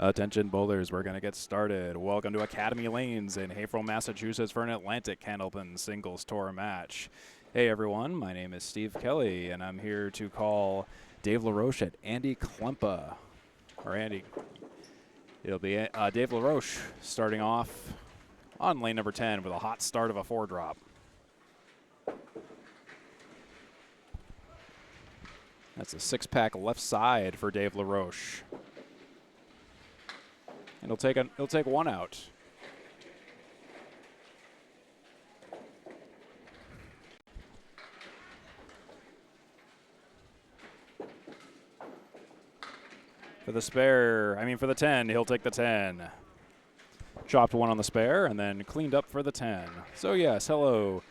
Attention bowlers, we're going to get started. Welcome to Academy Lanes in Haverhill, Massachusetts for an Atlantic Candlepin Singles Tour match. Hey everyone, my name is Steve Kelly and I'm here to call Dave LaRoche at Andy Klempa. Or Andy, it'll be Dave LaRoche starting off on lane number 10 with a hot start of a 4-drop. That's a 6-pack left side for Dave LaRoche. And he'll take one out. For the 10, he'll take the 10. Chopped one on the spare and then cleaned up for the 10. So yes, hello.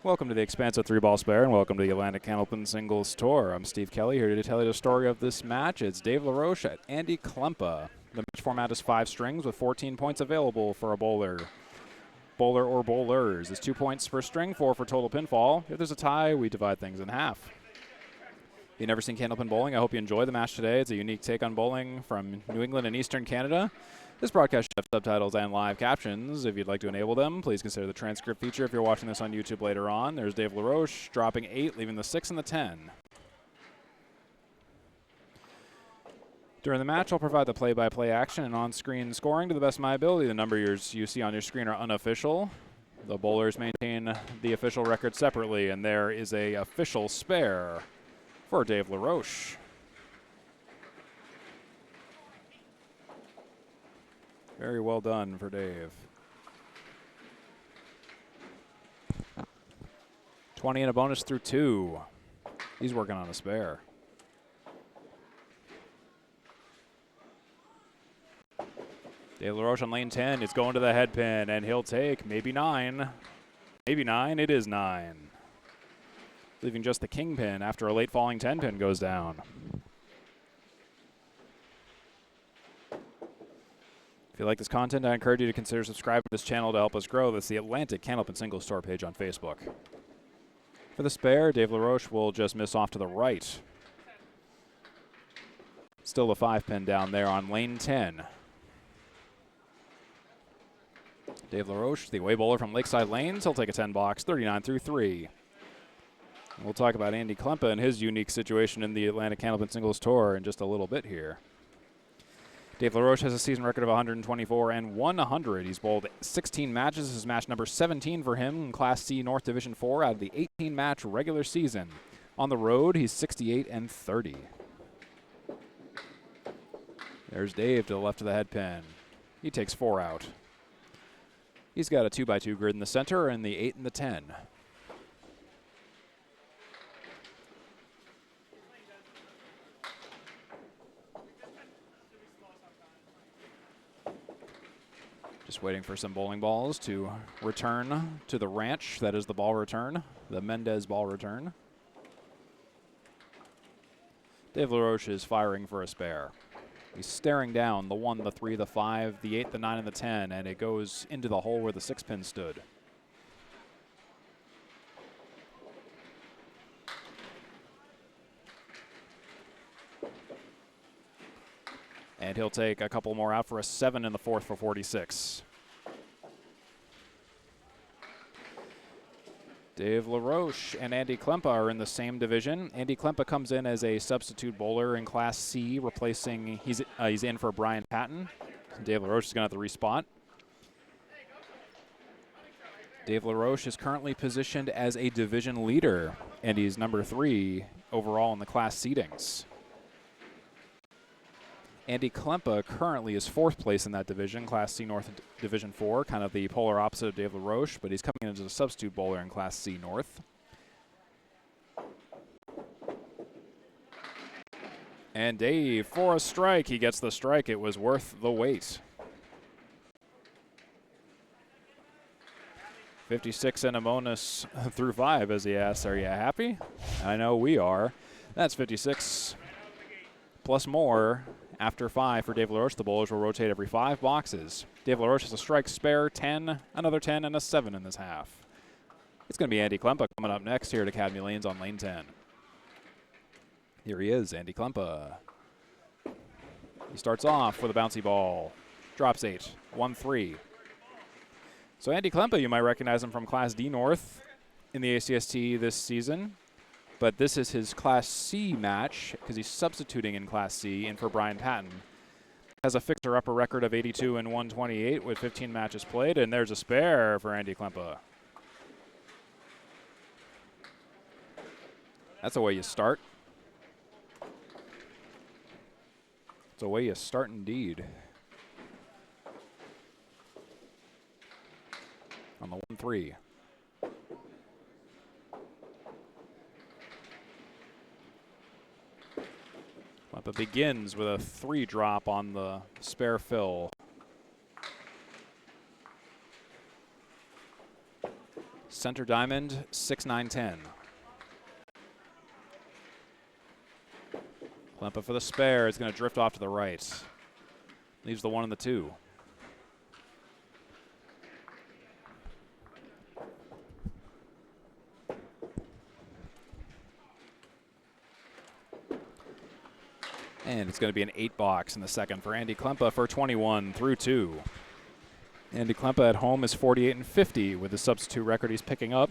Welcome to the expansive 3-ball spare and welcome to the Atlantic Candlepin Singles Tour. I'm Steve Kelly here to tell you the story of this match. It's Dave LaRoche at Andy Klempa. The match format is 5 strings with 14 points available for a bowler. Bowler or bowlers is 2 points per string, 4 for total pinfall. If there's a tie, we divide things in half. If you've never seen Candlepin bowling, I hope you enjoy the match today. It's a unique take on bowling from New England and Eastern Canada. This broadcast should have subtitles and live captions. If you'd like to enable them, please consider the transcript feature if you're watching this on YouTube later on. There's Dave LaRoche dropping 8, leaving the 6 and the 10. During the match, I'll provide the play-by-play action and on-screen scoring to the best of my ability. The numbers you see on your screen are unofficial. The bowlers maintain the official record separately, and there is a official spare for Dave LaRoche. Very well done for Dave. 20 and a bonus through 2. He's working on a spare. Dave LaRoche on lane 10 is going to the head pin, and he'll take maybe 9. Maybe 9. It is 9. Leaving just the king pin after a late falling 10 pin goes down. If you like this content, I encourage you to consider subscribing to this channel to help us grow. That's the Atlantic Candlepin Singles Tour page on Facebook. For the spare, Dave LaRoche will just miss off to the right. Still the 5 pin down there on lane 10. Dave LaRoche, the away bowler from Lakeside Lanes, he'll take a 10 box, 39 through 3. We'll talk about Andy Klempa and his unique situation in the Atlantic Candlepin Singles Tour in just a little bit here. Dave LaRoche has a season record of 124 and 100. He's bowled 16 matches. This is match number 17 for him in Class C North Division 4 out of the 18-match regular season. On the road, he's 68 and 30. There's Dave to the left of the head pin. He takes 4 out. He's got a 2x2 grid in the center and the 8 and the 10. Just waiting for some bowling balls to return to the ranch. That is the ball return, the Mendez ball return. Dave LaRoche is firing for a spare. He's staring down the 1, the 3, the 5, the 8, the 9, and the 10, and it goes into the hole where the 6 pin stood. And he'll take a couple more out for a 7 in the 4th for 46. Dave LaRoche and Andy Klempa are in the same division. Andy Klempa comes in as a substitute bowler in Class C, replacing, he's in for Brian Patton. Dave LaRoche is going to have to respot. Dave LaRoche is currently positioned as a division leader, and he's number 3 overall in the class seedings. Andy Klempa currently is 4th place in that division, Class C North Division 4, kind of the polar opposite of Dave LaRoche, but he's coming in as a substitute bowler in Class C North. And Dave for a strike. He gets the strike. It was worth the wait. 56 and a bonus through 5 as he asks, are you happy? I know we are. That's 56 plus more. After 5 for Dave LaRoche, the bowlers will rotate every 5 boxes. Dave LaRoche has a strike spare, 10, another 10, and a 7 in this half. It's going to be Andy Klempa coming up next here at Academy Lanes on lane 10. Here he is, Andy Klempa. He starts off with a bouncy ball. Drops 8. 1-3. So Andy Klempa, you might recognize him from Class D North in the ACST this season. But this is his Class C match because he's substituting in Class C in for Brian Patton. Has a fixer-upper record of 82 and 128 with 15 matches played, and there's a spare for Andy Klempa. That's the way you start. It's the way you start indeed. On the 1-3. Klempa begins with a 3 drop on the spare fill. Center diamond, 6-9-10. Klempa for the spare is going to drift off to the right. Leaves the 1 and the 2. And it's going to be an 8 box in the second for Andy Klempa for 21 through 2. Andy Klempa at home is 48 and 50 with the substitute record he's picking up.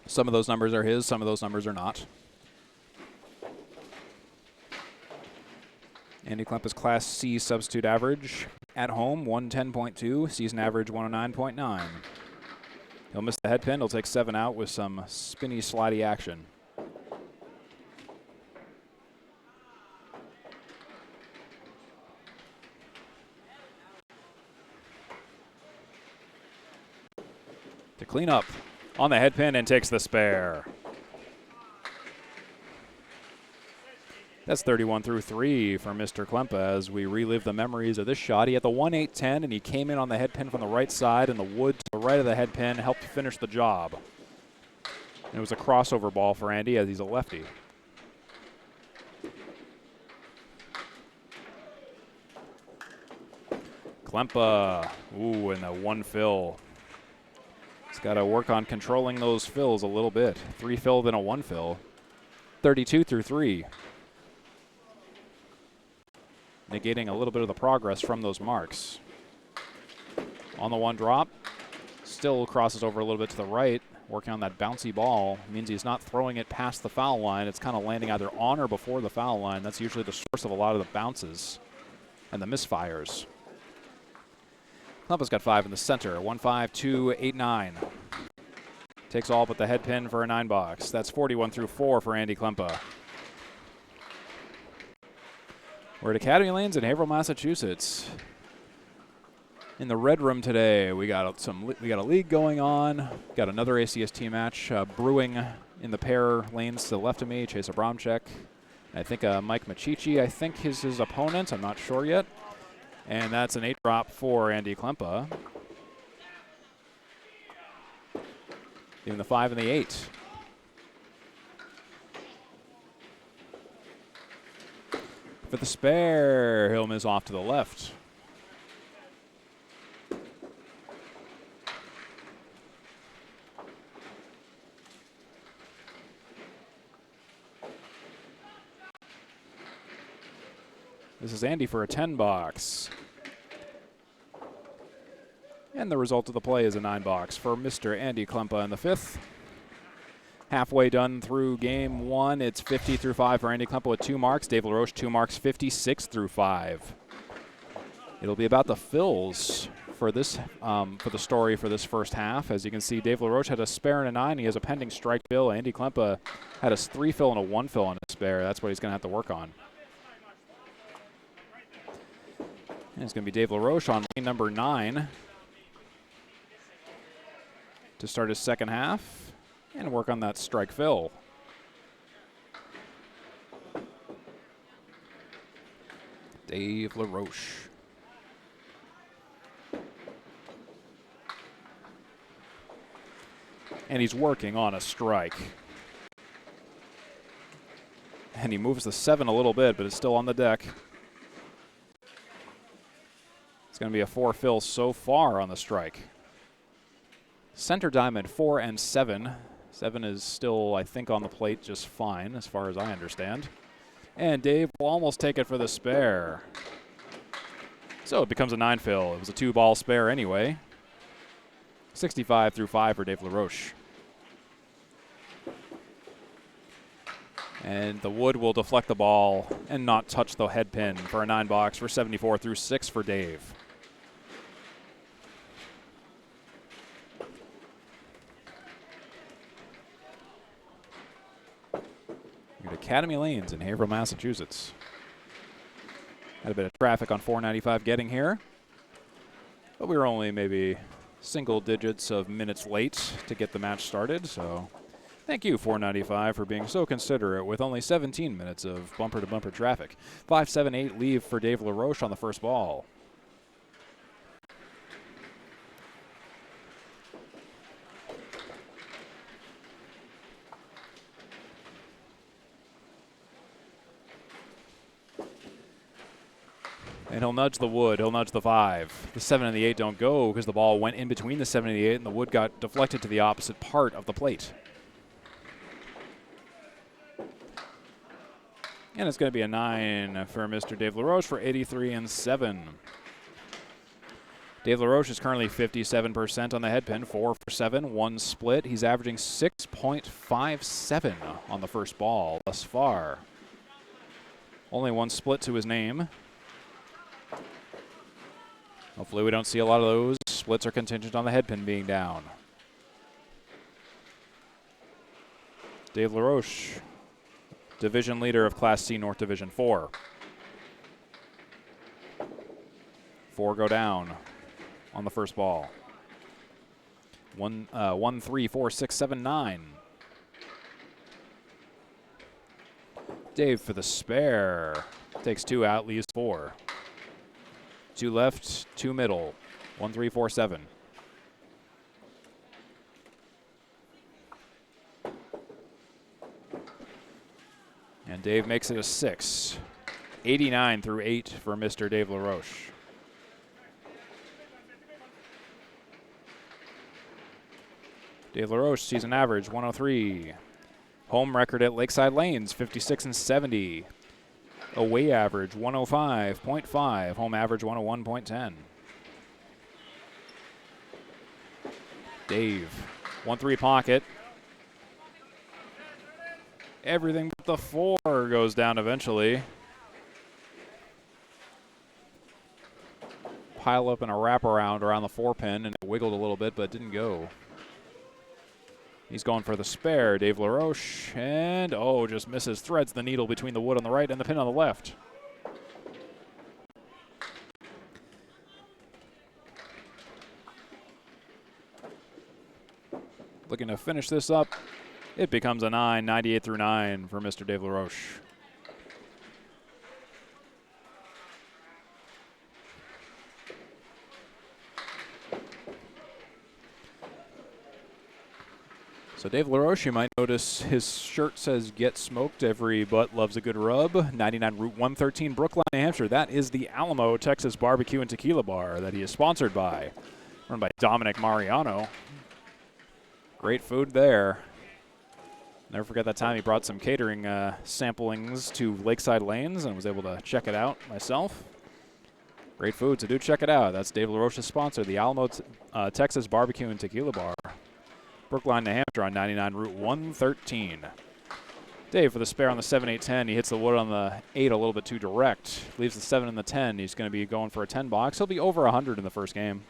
Some of those numbers are his, some of those numbers are not. Andy Klempa's Class C substitute average at home, 110.2, season average 109.9. He'll miss the head pin, he'll take 7 out with some spinny, slidey action. To clean up on the head pin and takes the spare. That's 31 through 3 for Mr. Klempa as we relive the memories of this shot. He had the 1-8-10 and he came in on the head pin from the right side, and the wood to the right of the head pin helped finish the job. And it was a crossover ball for Andy as he's a lefty. Klempa, ooh, and the 1 fill. He's got to work on controlling those fills a little bit. 3 fill, then a 1 fill. 32 through 3. Negating a little bit of the progress from those marks. On the 1 drop, still crosses over a little bit to the right, working on that bouncy ball. Means he's not throwing it past the foul line. It's kind of landing either on or before the foul line. That's usually the source of a lot of the bounces and the misfires. Klempa's got 5 in the center. 1-5-2-8-9. Takes all but the head pin for a 9 box. That's 41 through 4 for Andy Klempa. We're at Academy Lanes in Haverhill, Massachusetts. In the red room today, we got a league going on. Got another ACST match brewing in the pair lanes to the left of me. Chase Abramczyk. I think Mike Machichi, I think is his opponent. I'm not sure yet. And that's an 8 drop for Andy Klempa. Even the 5 and the 8. For the spare, he'll miss off to the left. This is Andy for a 10 box. And the result of the play is a 9 box for Mr. Andy Klempa in the 5th. Halfway done through game 1. It's 50 through 5 for Andy Klempa with 2 marks. Dave LaRoche, 2 marks, 56 through 5. It'll be about the fills for this, for the story for this first half. As you can see, Dave LaRoche had a spare and a 9. He has a pending strike fill. Andy Klempa had a 3 fill and a 1 fill on his spare. That's what he's going to have to work on. And it's going to be Dave LaRoche on lane number 9 to start his second half and work on that strike fill. Dave LaRoche. And he's working on a strike. And he moves the 7 a little bit, but it's still on the deck. It's going to be a 4 fill so far on the strike. Center diamond 4 and 7. 7 is still, I think, on the plate just fine as far as I understand. And Dave will almost take it for the spare. So it becomes a 9 fill. It was a 2-ball spare anyway. 65 through 5 for Dave LaRoche. And the wood will deflect the ball and not touch the head pin for a 9 box for 74 through 6 for Dave. We're at Academy Lanes in Haverhill, Massachusetts. Had a bit of traffic on 495 getting here, but we were only maybe single digits of minutes late to get the match started, so thank you, 495, for being so considerate with only 17 minutes of bumper-to-bumper traffic. 5-7-8 leave for Dave LaRoche on the first ball. And he'll nudge the wood. He'll nudge the 5. The 7 and the 8 don't go because the ball went in between the 7 and the 8, and the wood got deflected to the opposite part of the plate. And it's going to be a 9 for Mr. Dave LaRoche for 83 and 7. Dave LaRoche is currently 57% on the head pin, 4 for 7, 1 split. He's averaging 6.57 on the first ball thus far. Only 1 split to his name. Hopefully we don't see a lot of those. Splits are contingent on the head pin being down. Dave LaRoche, division leader of Class C North Division 4. 4 go down on the first ball. 1, 3, 4, 6, 7, 9. Dave for the spare. Takes 2 out, leaves 4. 2 left, 2 middle. 1, 3, 4, 7. And Dave makes it a 6. 89 through 8 for Mr. Dave LaRoche. Dave LaRoche, season average 103. Home record at Lakeside Lanes, 56 and 70. Away average 105.5. Home average 101.10. Dave, 1-3 pocket. Everything but the 4 goes down eventually. Pile up in a wraparound around the 4 pin, and it wiggled a little bit, but didn't go. He's going for the spare, Dave LaRoche, and just misses, threads the needle between the wood on the right and the pin on the left. Looking to finish this up. It becomes a 9, 98 through 9 for Mr. Dave LaRoche. So Dave LaRoche, you might notice his shirt says "Get Smoked, Every Butt Loves a Good Rub." 99 Route 113, Brookline, New Hampshire. That is the Alamo, Texas Barbecue and Tequila Bar that he is sponsored by. Run by Dominic Mariano. Great food there. Never forget that time he brought some catering samplings to Lakeside Lanes and was able to check it out myself. Great food, so do check it out. That's Dave LaRoche's sponsor, the Alamo, Texas Barbecue and Tequila Bar. Brookline, New Hampshire on 99 Route 113. Dave for the spare on the 7-8-10. He hits the wood on the 8 a little bit too direct. Leaves the 7 and the 10. He's going to be going for a 10 box. He'll be over 100 in the first game.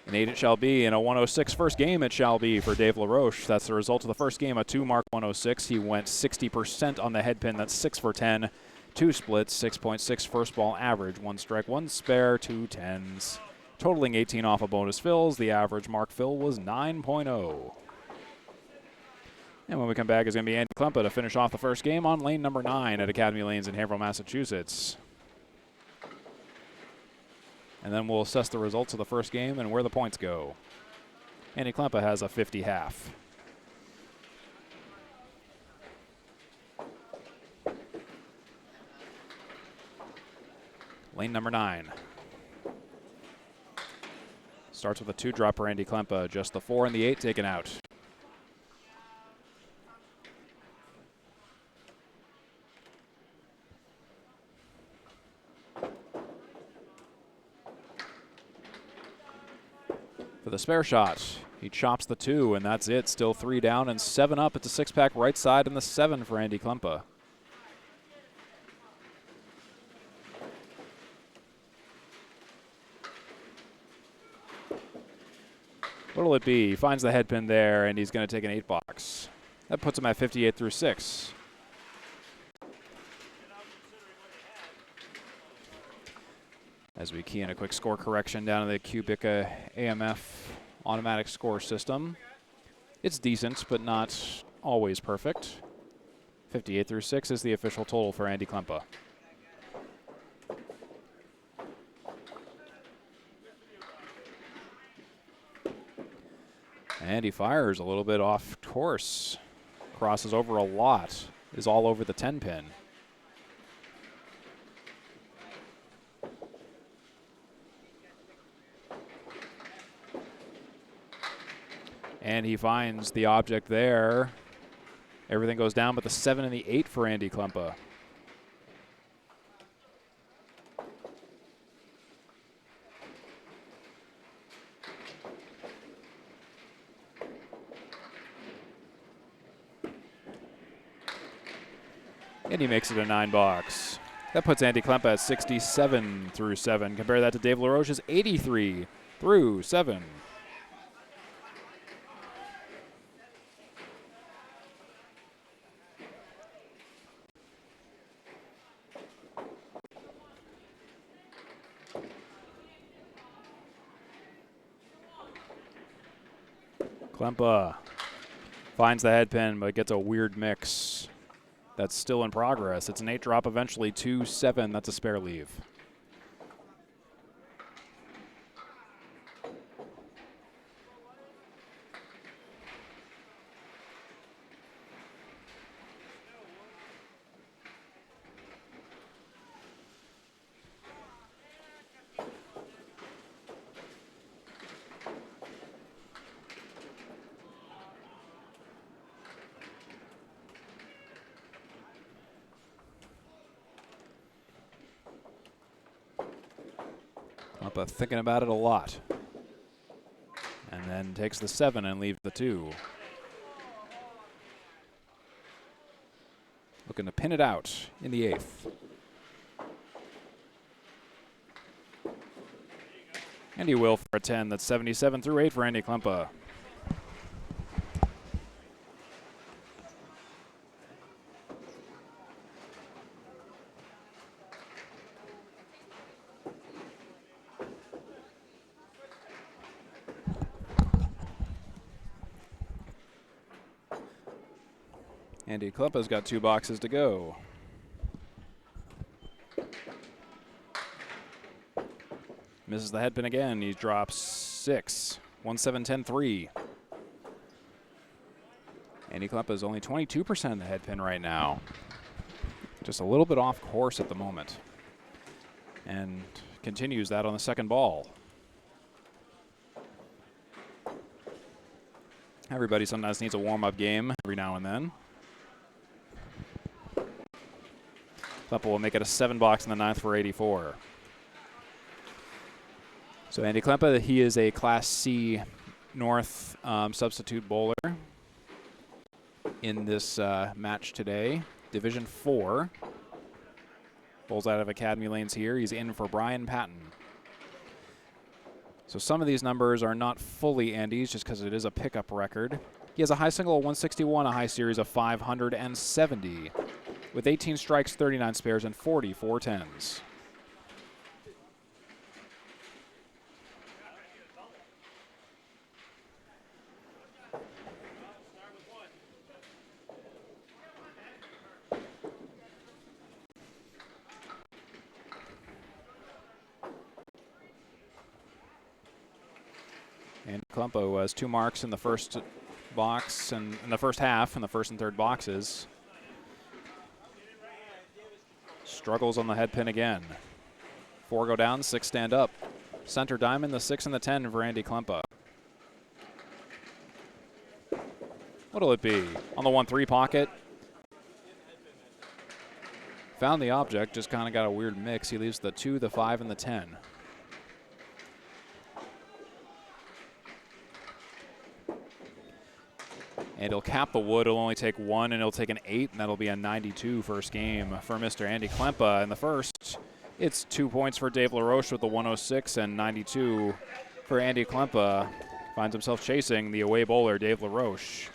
An 8 it shall be, and a 106 first game it shall be for Dave LaRoche. That's the result of the first game, a 2 mark 106. He went 60% on the head pin. That's 6 for 10. 2 splits, 6.6 first ball average. 1 strike, 1 spare, 2 10s. Totaling 18 off of bonus fills. The average mark fill was 9.0. And when we come back, it's going to be Andy Klempa to finish off the first game on lane number 9 at Academy Lanes in Haverhill, Massachusetts. And then we'll assess the results of the first game and where the points go. Andy Klempa has a 50 half. Lane number 9. Starts with a 2-drop for Andy Klempa. Just the 4 and the 8 taken out. the spare shot. He chops the 2, and that's it. Still 3 down and 7 up. It's a 6-pack right side and the 7 for Andy Klempa. What'll it be? He finds the head pin there, and he's going to take an 8 box. That puts him at 58 through 6. As we key in a quick score correction down to the Cubica AMF automatic score system. It's decent, but not always perfect. 58 through 6 is the official total for Andy Klempa. And he fires a little bit off course. Crosses over a lot. Is all over the 10 pin. And he finds the object there. Everything goes down but the 7 and the 8 for Andy Klempa. And he makes it a 9 box. That puts Andy Klempa at 67 through 7. Compare that to Dave LaRoche's 83 through 7. Klempa finds the head pin, but gets a weird mix. That's still in progress. It's an 8 drop eventually, 2-7. That's a spare leave. Klempa thinking about it a lot. And then takes the 7 and leaves the 2. Looking to pin it out in the 8th. And he will for a 10. That's 77 through 8 for Andy Klempa. Andy Klempa's got 2 boxes to go. Misses the head pin again. He drops 6. 1-7-10-3. Andy Klempa is only 22% of the head pin right now. Just a little bit off course at the moment. And continues that on the second ball. Everybody sometimes needs a warm-up game every now and then. Klempa will make it a 7 box in the 9th for 84. So Andy Klempa, he is a Class C North substitute bowler in this match today. Division 4. Bowls out of Academy Lanes here. He's in for Brian Patton. So some of these numbers are not fully Andy's just because it is a pickup record. He has a high single of 161, a high series of 570. With 18 strikes, 39 spares, and 44 tens. And Klempa has 2 marks in the first box and in the first half, in the first and third boxes. Struggles on the head pin again. 4 go down, 6 stand up. Center diamond, the 6 and the 10 for Andy Klempa. What'll it be? On the 1-3 pocket. Found the object, just kind of got a weird mix. He leaves the 2, the 5, and the 10. And he'll cap the wood. He'll only take 1, and he'll take an 8, and that'll be a 92 first game for Mr. Andy Klempa. In the first, it's 2 points for Dave LaRoche with the 106, and 92 for Andy Klempa. Finds himself chasing the away bowler, Dave LaRoche.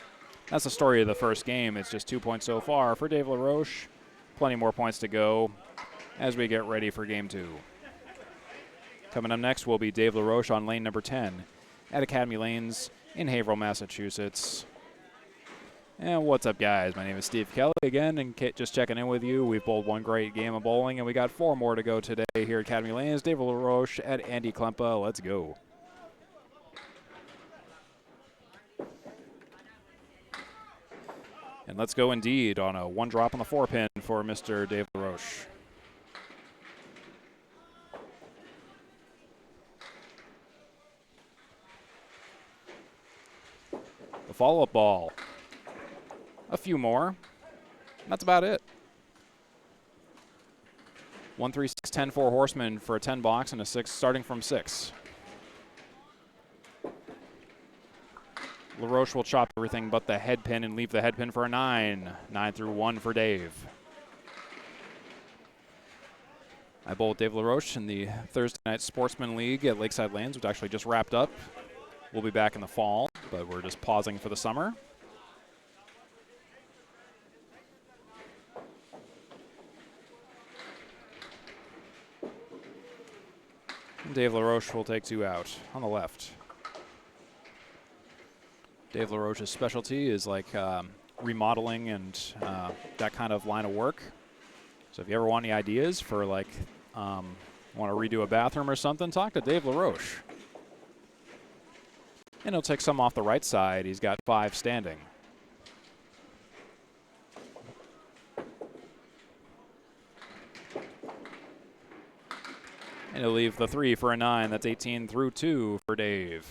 That's the story of the first game. It's just 2 points so far for Dave LaRoche. Plenty more points to go as we get ready for game 2. Coming up next will be Dave LaRoche on lane number 10 at Academy Lanes in Haverhill, Massachusetts. And what's up, guys? My name is Steve Kelly again, and just checking in with you. We've bowled one great game of bowling, and we got 4 more to go today here at Academy Lanes. Dave LaRoche at Andy Klempa. Let's go. And let's go indeed on a 1 drop on the 4-pin for Mr. Dave LaRoche. The follow-up ball. A few more. That's about it. 1, 3, 6, 10, 4 horsemen for a 10 box and a 6 starting from 6. LaRoche will chop everything but the head pin and leave the head pin for a 9. 9 through 1 for Dave. I bowled Dave LaRoche in the Thursday Night Sportsman League at Lakeside Lanes, which actually just wrapped up. We'll be back in the fall, but we're just pausing for the summer. Dave LaRoche will take 2 out on the left. Dave LaRoche's specialty is like remodeling and that kind of line of work. So if you ever want any ideas for like want to redo a bathroom or something, talk to Dave LaRoche. And he'll take some off the right side. He's got 5 standing. And he'll leave the 3 for a 9. That's 18 through 2 for Dave.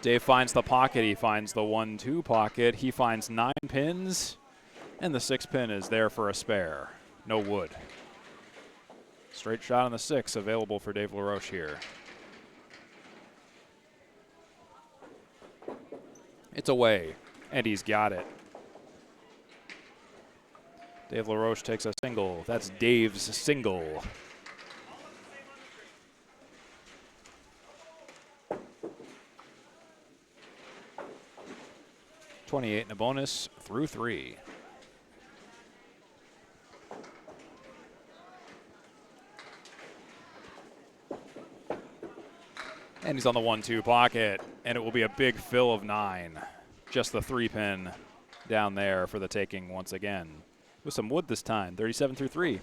Dave finds the pocket. He finds the 1-2 pocket. He finds 9 pins, and the 6 pin is there for a spare. No wood. Straight shot on the 6 available for Dave LaRoche here. It's away, and he's got it. Dave LaRoche takes a single. That's Dave's single. $28 in a bonus through 3. And he's on the 1-2 pocket, and it will be a big fill of 9. Just the 3 pin down there for the taking once again. With some wood this time, 37 through 3.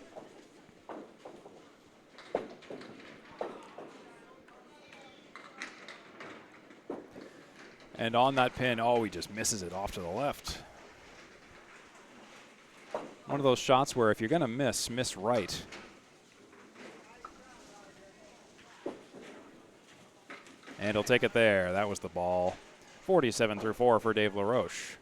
And on that pin, oh, he just misses it off to the left. One of those shots where if you're going to miss right. And he'll take it there. That was the ball. 47 through 4 for Dave LaRoche.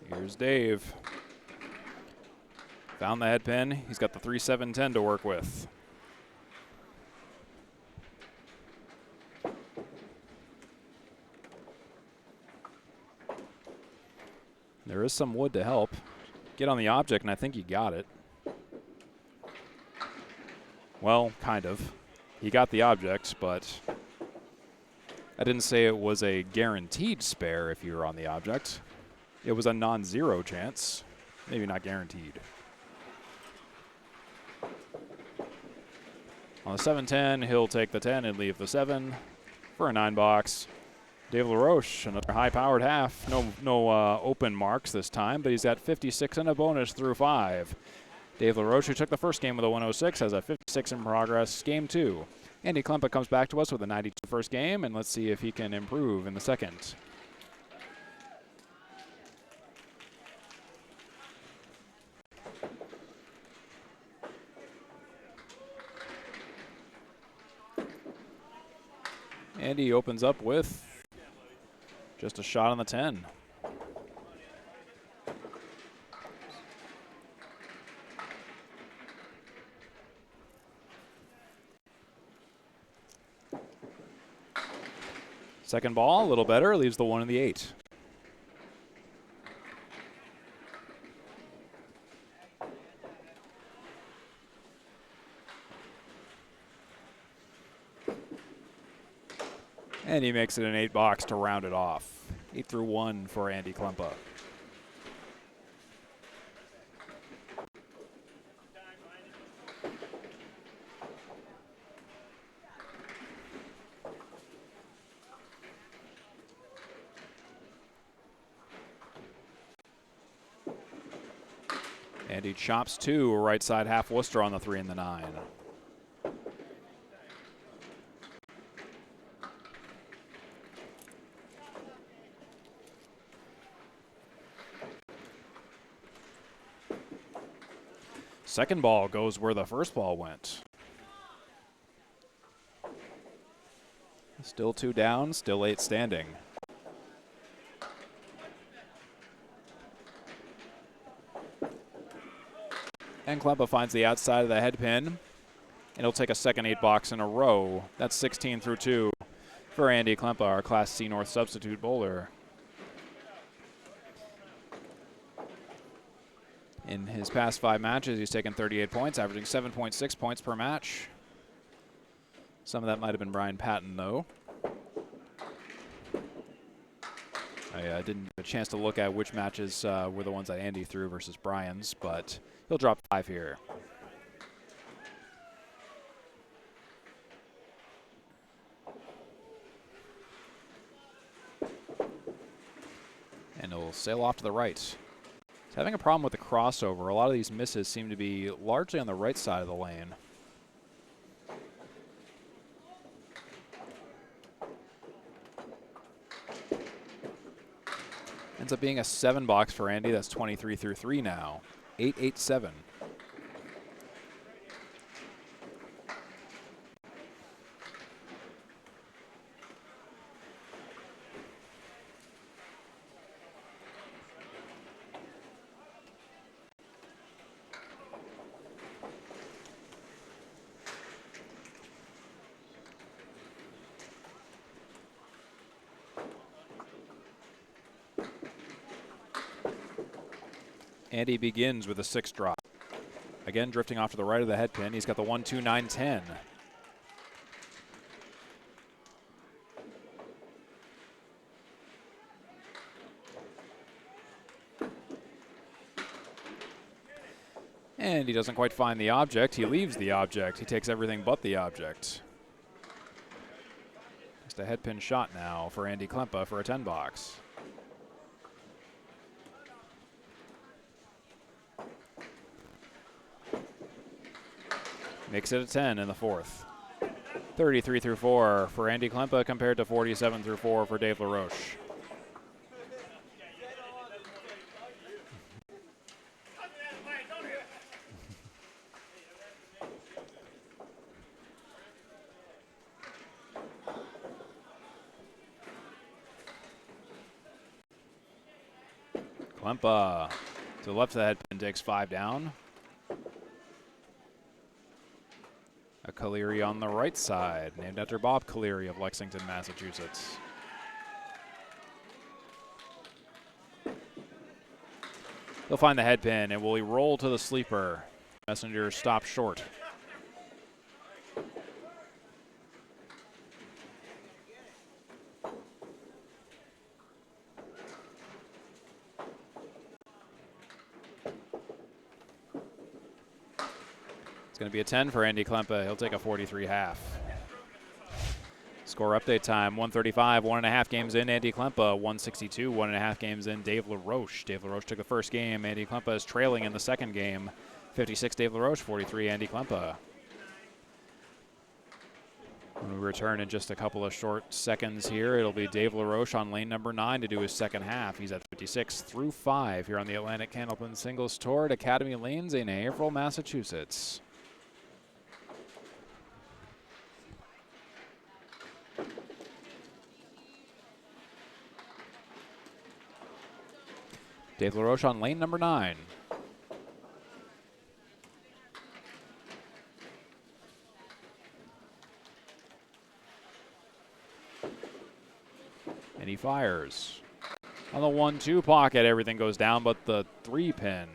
Here's Dave. Found the head pin. He's got the 3-7-10 to work with. There is some wood to help. Get on the object, and I think he got it. Well, kind of. He got the object, but I didn't say it was a guaranteed spare if you were on the object. It was a non-zero chance. Maybe not guaranteed. On the 7-10, he'll take the 10 and leave the 7 for a 9 box. Dave LaRoche, another high-powered half. No open marks this time, but he's at 56 and a bonus through 5. Dave LaRoche, who took the first game with a 106, has a 56 in progress. Game 2. Andy Klempa comes back to us with a 92 first game, and let's see if he can improve in the second. Andy opens up with just a shot on the 10. Second ball, a little better, leaves the 1 and the 8. And he makes it an 8 box to round it off. 8 through 1 for Andy Klempa. Andy chops 2, right side half Worcester on the 3 and the 9. Second ball goes where the first ball went. Still 2 down, still 8 standing. And Klempa finds the outside of the head pin, and he'll take a second 8 box in a row. That's 16 through 2 for Andy Klempa, our Class C North substitute bowler. In his past 5 matches, he's taken 38 points, averaging 7.6 points per match. Some of that might have been Brian Patton, though. I didn't have a chance to look at which matches were the ones that Andy threw versus Brian's, but he'll drop 5 here. And he'll sail off to the right. He's having a problem with the crossover. A lot of these misses seem to be largely on the right side of the lane. Ends up being a 7 box for Andy. That's 23 through 3 now. 8-8-7. Andy begins with a 6 drop. Again, drifting off to the right of the head pin. He's got the 1, 2, 9, 10. And he doesn't quite find the object. He leaves the object. He takes everything but the object. Just a head pin shot now for Andy Klempa for a 10 box. Makes it a 10 in the 4th. 33 through 4 for Andy Klempa compared to 47 through 4 for Dave LaRoche. Klempa to the left of the head pin takes 5 down. A Caleri on the right side, named after Bob Caleri of Lexington, Massachusetts. He'll find the head pin, and will he roll to the sleeper? Messenger stops short. It's going to be a 10 for Andy Klempa. He'll take a 43 half. Score update time, 135, 1.5 games in, Andy Klempa. 162, 1.5 games in, Dave LaRoche. Dave LaRoche took the first game. Andy Klempa is trailing in the second game. 56, Dave LaRoche, 43, Andy Klempa. When we return in just a couple of short seconds here, it'll be Dave LaRoche on lane number 9 to do his second half. He's at 56 through 5 here on the Atlantic Candlepin Singles Tour at Academy Lanes in Haverhill, Massachusetts. Dave LaRoche on lane number 9. And he fires. On the 1-2 pocket, everything goes down but the 3-pin.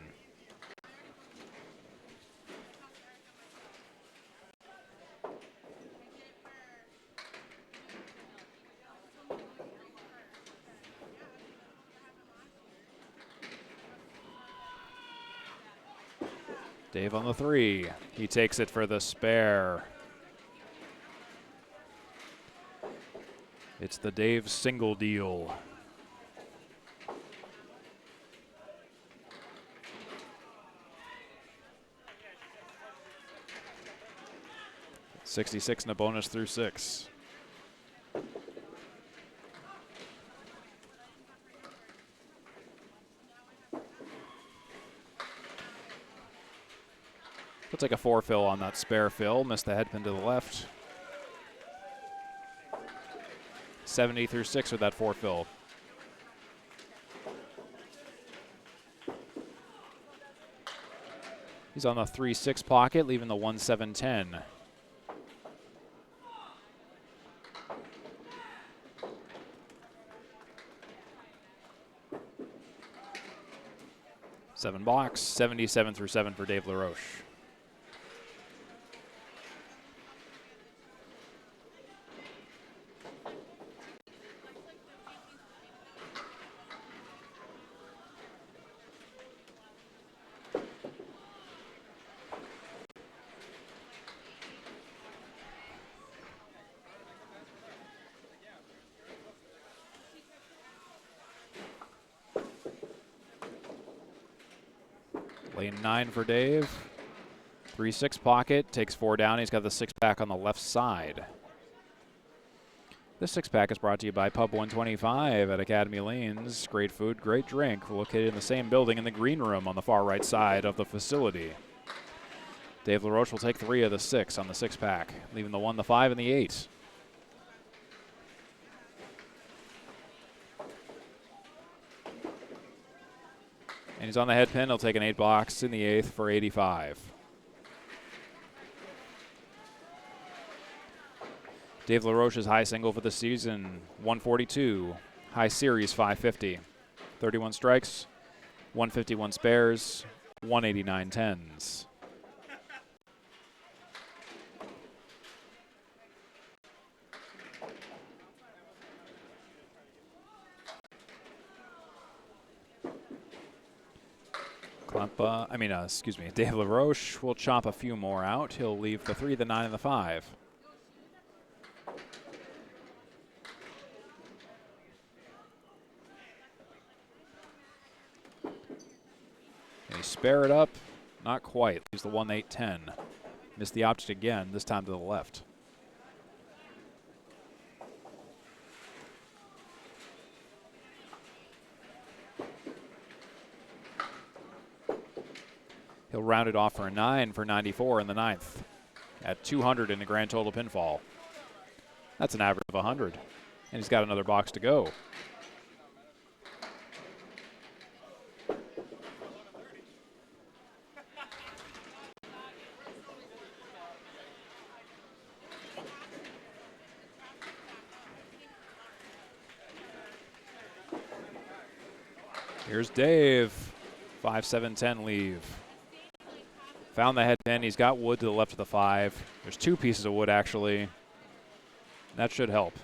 Dave on the 3. He takes it for the spare. It's the Dave single deal. $66 and a bonus through 6. He'll take a 4 fill on that spare fill. Missed the head pin to the left. 70 through 6 with that 4 fill. He's on the 3-6 pocket, leaving the 1-7-10. Seven box, 77 through 7 for Dave LaRoche. Lane 9 for Dave. 3-6 pocket, takes 4 down. He's got the 6-pack on the left side. This 6-pack is brought to you by Pub 125 at Academy Lanes. Great food, great drink. We're located in the same building in the green room on the far right side of the facility. Dave LaRoche will take 3 of the 6 on the 6-pack, leaving the 1, the 5, and the 8. And he's on the head pin. He'll take an 8 box in the 8th for 85. Dave LaRoche's high single for the season, 142. High series, 550. 31 strikes, 151 spares, 189 tens. Dave LaRoche will chop a few more out. He'll leave the 3, the 9, and the 5. And he spare it up. Not quite. Leaves the 1, 8, 10. Missed the object again, this time to the left. He'll round it off for a 9 for 94 in the 9th at 200 in the grand total pinfall. That's an average of 100. And he's got another box to go. Here's Dave. 5, 7, 10 leave. Found the head pin. He's got wood to the left of the 5. There's 2 pieces of wood, actually. That should help.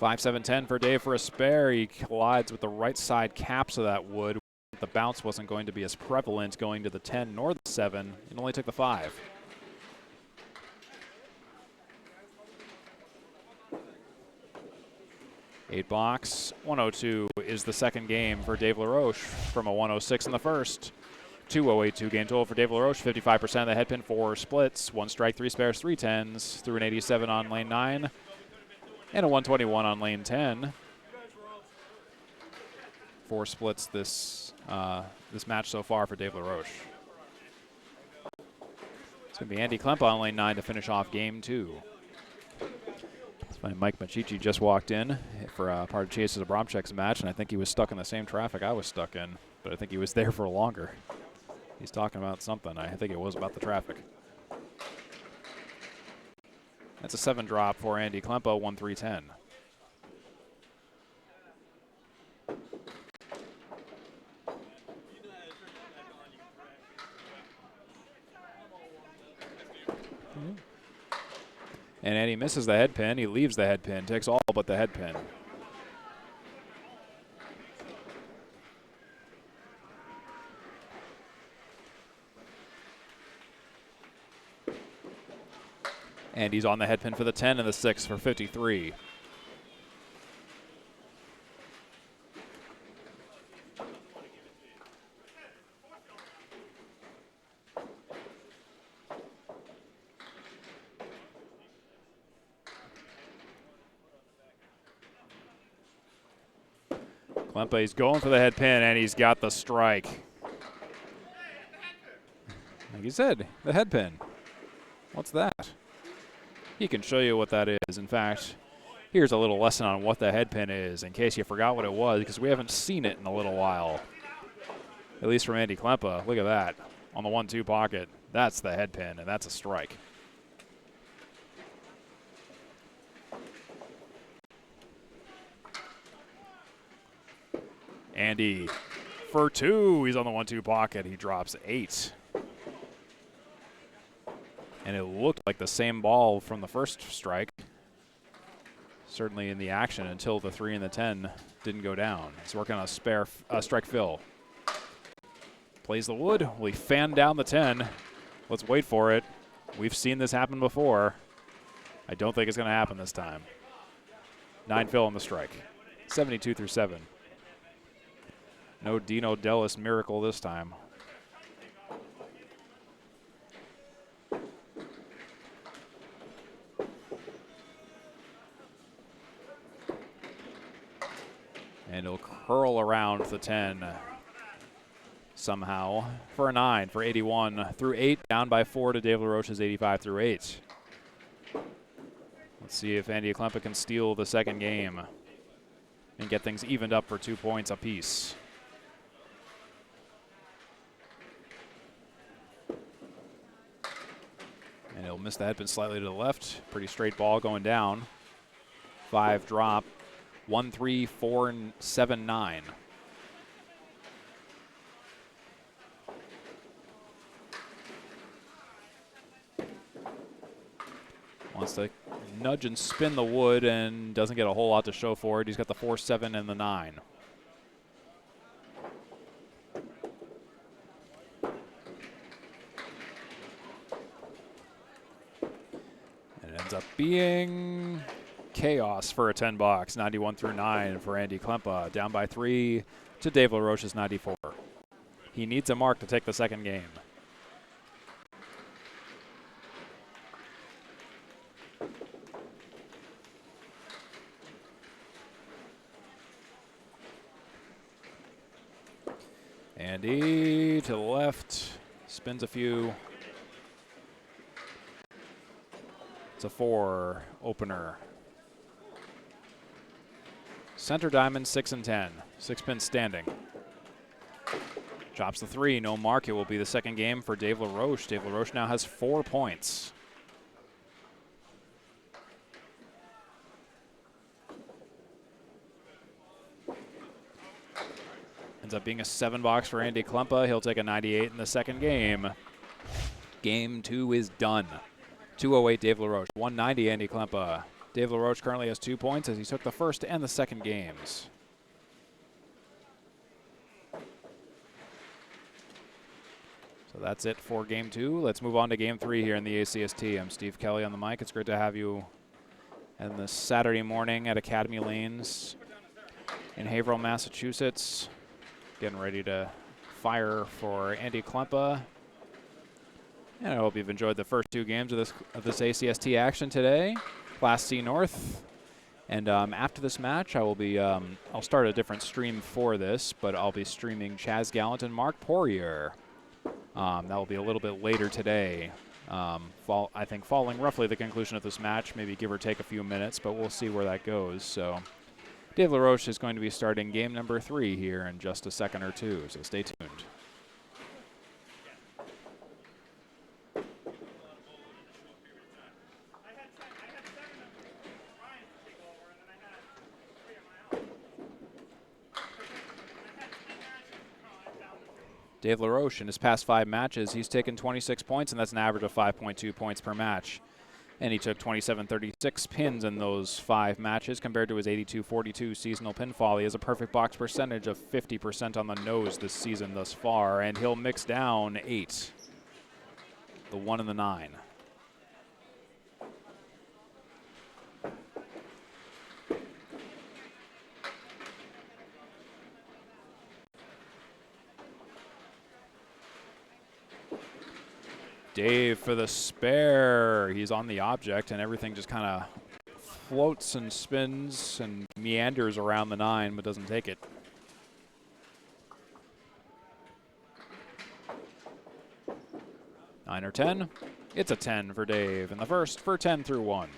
$5, 7, 10 for Dave for a spare. He collides with the right side caps of that wood. the bounce wasn't going to be as prevalent going to the 10 nor the 7. It only took the 5. Eight box, 102 is the second game for Dave LaRoche from a 106 in the first. 2:08.2 game total for Dave LaRoche, 55% of the head pin, 4 splits, 1 strike, 3 spares, 3 tens, through an 87 on lane 9, and a 121 on lane 10. 4 splits this match so far for Dave LaRoche. It's going to be Andy Klempa on lane 9 to finish off game 2. Mike Machichi just walked in for part of Chase's Abramczyk's match, and I think he was stuck in the same traffic I was stuck in, but I think he was there for longer. He's talking about something. I think it was about the traffic. That's a 7 drop for Andy Klempa, 1-3-10. And Andy misses the head pin. He leaves the head pin, takes all but the head pin. And he's on the head pin for the 10 and the 6 for 53. Klempa, he's going for the head pin, and he's got the strike. Like you said, the head pin. What's that? He can show you what that is. In fact, here's a little lesson on what the head pin is, in case you forgot what it was, because we haven't seen it in a little while. At least from Andy Klempa. Look at that. On the 1-2 pocket. That's the head pin, and that's a strike. Andy for 2. He's on the 1-2 pocket. He drops 8. And it looked like the same ball from the first strike. Certainly in the action until the 3 and the 10 didn't go down. He's working on a strike fill. Plays the wood. Will he fan down the 10? Let's wait for it. We've seen this happen before. I don't think it's going to happen this time. 9 fill on the strike. 72 through 7. No Dino Dellis miracle this time. And he'll curl around the 10 somehow for a 9 for 81 through 8, down by 4 to Dave LaRoche's 85 through 8. Let's see if Andy Klempa can steal the second game and get things evened up for 2 points apiece. And he'll miss the head pin slightly to the left. Pretty straight ball going down. 5 drop. 1, 3, 4, and 7, 9. Wants to nudge and spin the wood and doesn't get a whole lot to show for it. He's got the 4, 7, and the 9. And it ends up being chaos for a 10 box, 91 through 9 for Andy Klempa, down by 3 to Dave LaRoche's 94. He needs a mark to take the second game. Andy to the left, spins a few. It's a 4 opener. Center diamond, 6 and 10. 6 pin standing. Chops the 3, no mark. It will be the second game for Dave LaRoche. Dave LaRoche now has 4 points. Ends up being a 7 box for Andy Klempa. He'll take a 98 in the second game. Game 2 is done. 208 Dave LaRoche, 190 Andy Klempa. Dave LaRoche currently has 2 points as he took the first and the second games. that's it for game 2. Let's move on to game 3 here in the ACST. I'm Steve Kelly on the mic. It's great to have you on this Saturday morning at Academy Lanes in Haverhill, Massachusetts. Getting ready to fire for Andy Klempa. And I hope you've enjoyed the first 2 games of this ACST action today. Class C North. And after this match, I will be, I'll start a different stream for this, but I'll be streaming Chaz Gallant and Mark Poirier. That will be a little bit later today. I think following roughly the conclusion of this match, maybe give or take a few minutes, but we'll see where that goes. So Dave LaRoche is going to be starting game number 3 here in just a second or two, so stay tuned. Dave LaRoche, in his past 5 matches, he's taken 26 points, and that's an average of 5.2 points per match. And he took 27-36 pins in those 5 matches compared to his 82-42 seasonal pinfall. He has a perfect box percentage of 50% on the nose this season thus far, and he'll mix down 8. The 1 and the 9. Dave for the spare. He's on the object, and everything just kind of floats and spins and meanders around the 9, but doesn't take it. Nine or 10. It's a 10 for Dave, and the first for 10 through 1.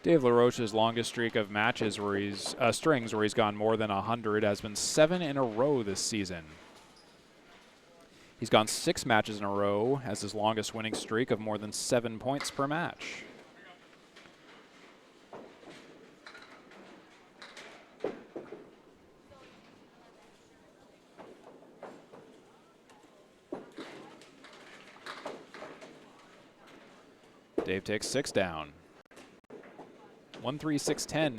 Dave LaRoche's longest streak of matches where he's strings where he's gone more than 100 has been 7 in a row this season. He's gone 6 matches in a row as his longest winning streak of more than 7 points per match. Dave takes 6 down. 1-3-6-10.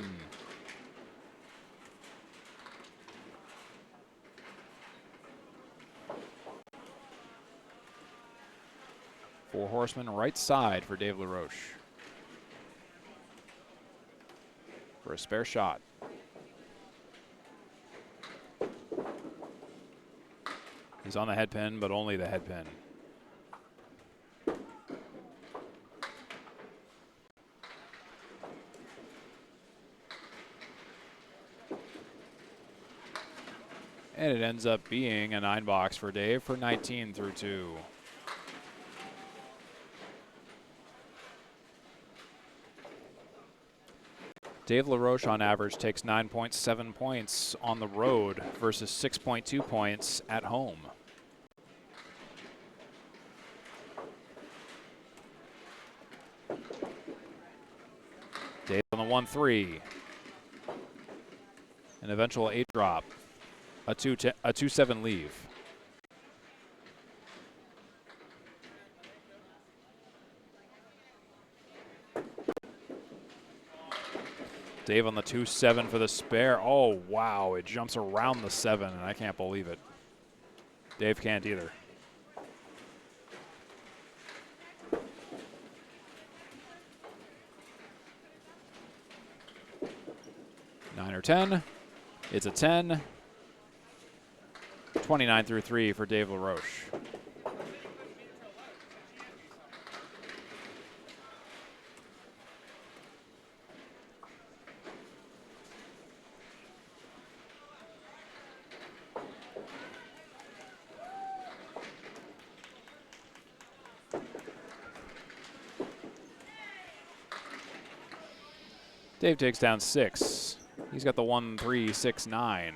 Four horsemen right side for Dave LaRoche. For a spare shot. He's on the head pin, but only the head pin. And it ends up being a 9 box for Dave for 19 through 2. Dave LaRoche on average takes 9.7 points on the road versus 6.2 points at home. Dave on the 1-3. An eventual 8 drop. A 2-7 leave. Dave on the 2-7 for the spare. Oh, wow. It jumps around the 7, and I can't believe it. Dave can't either. Nine or 10. It's a 10. 29 through 3 for Dave LaRoche. Dave takes down 6. He's got the 1-3-6-9.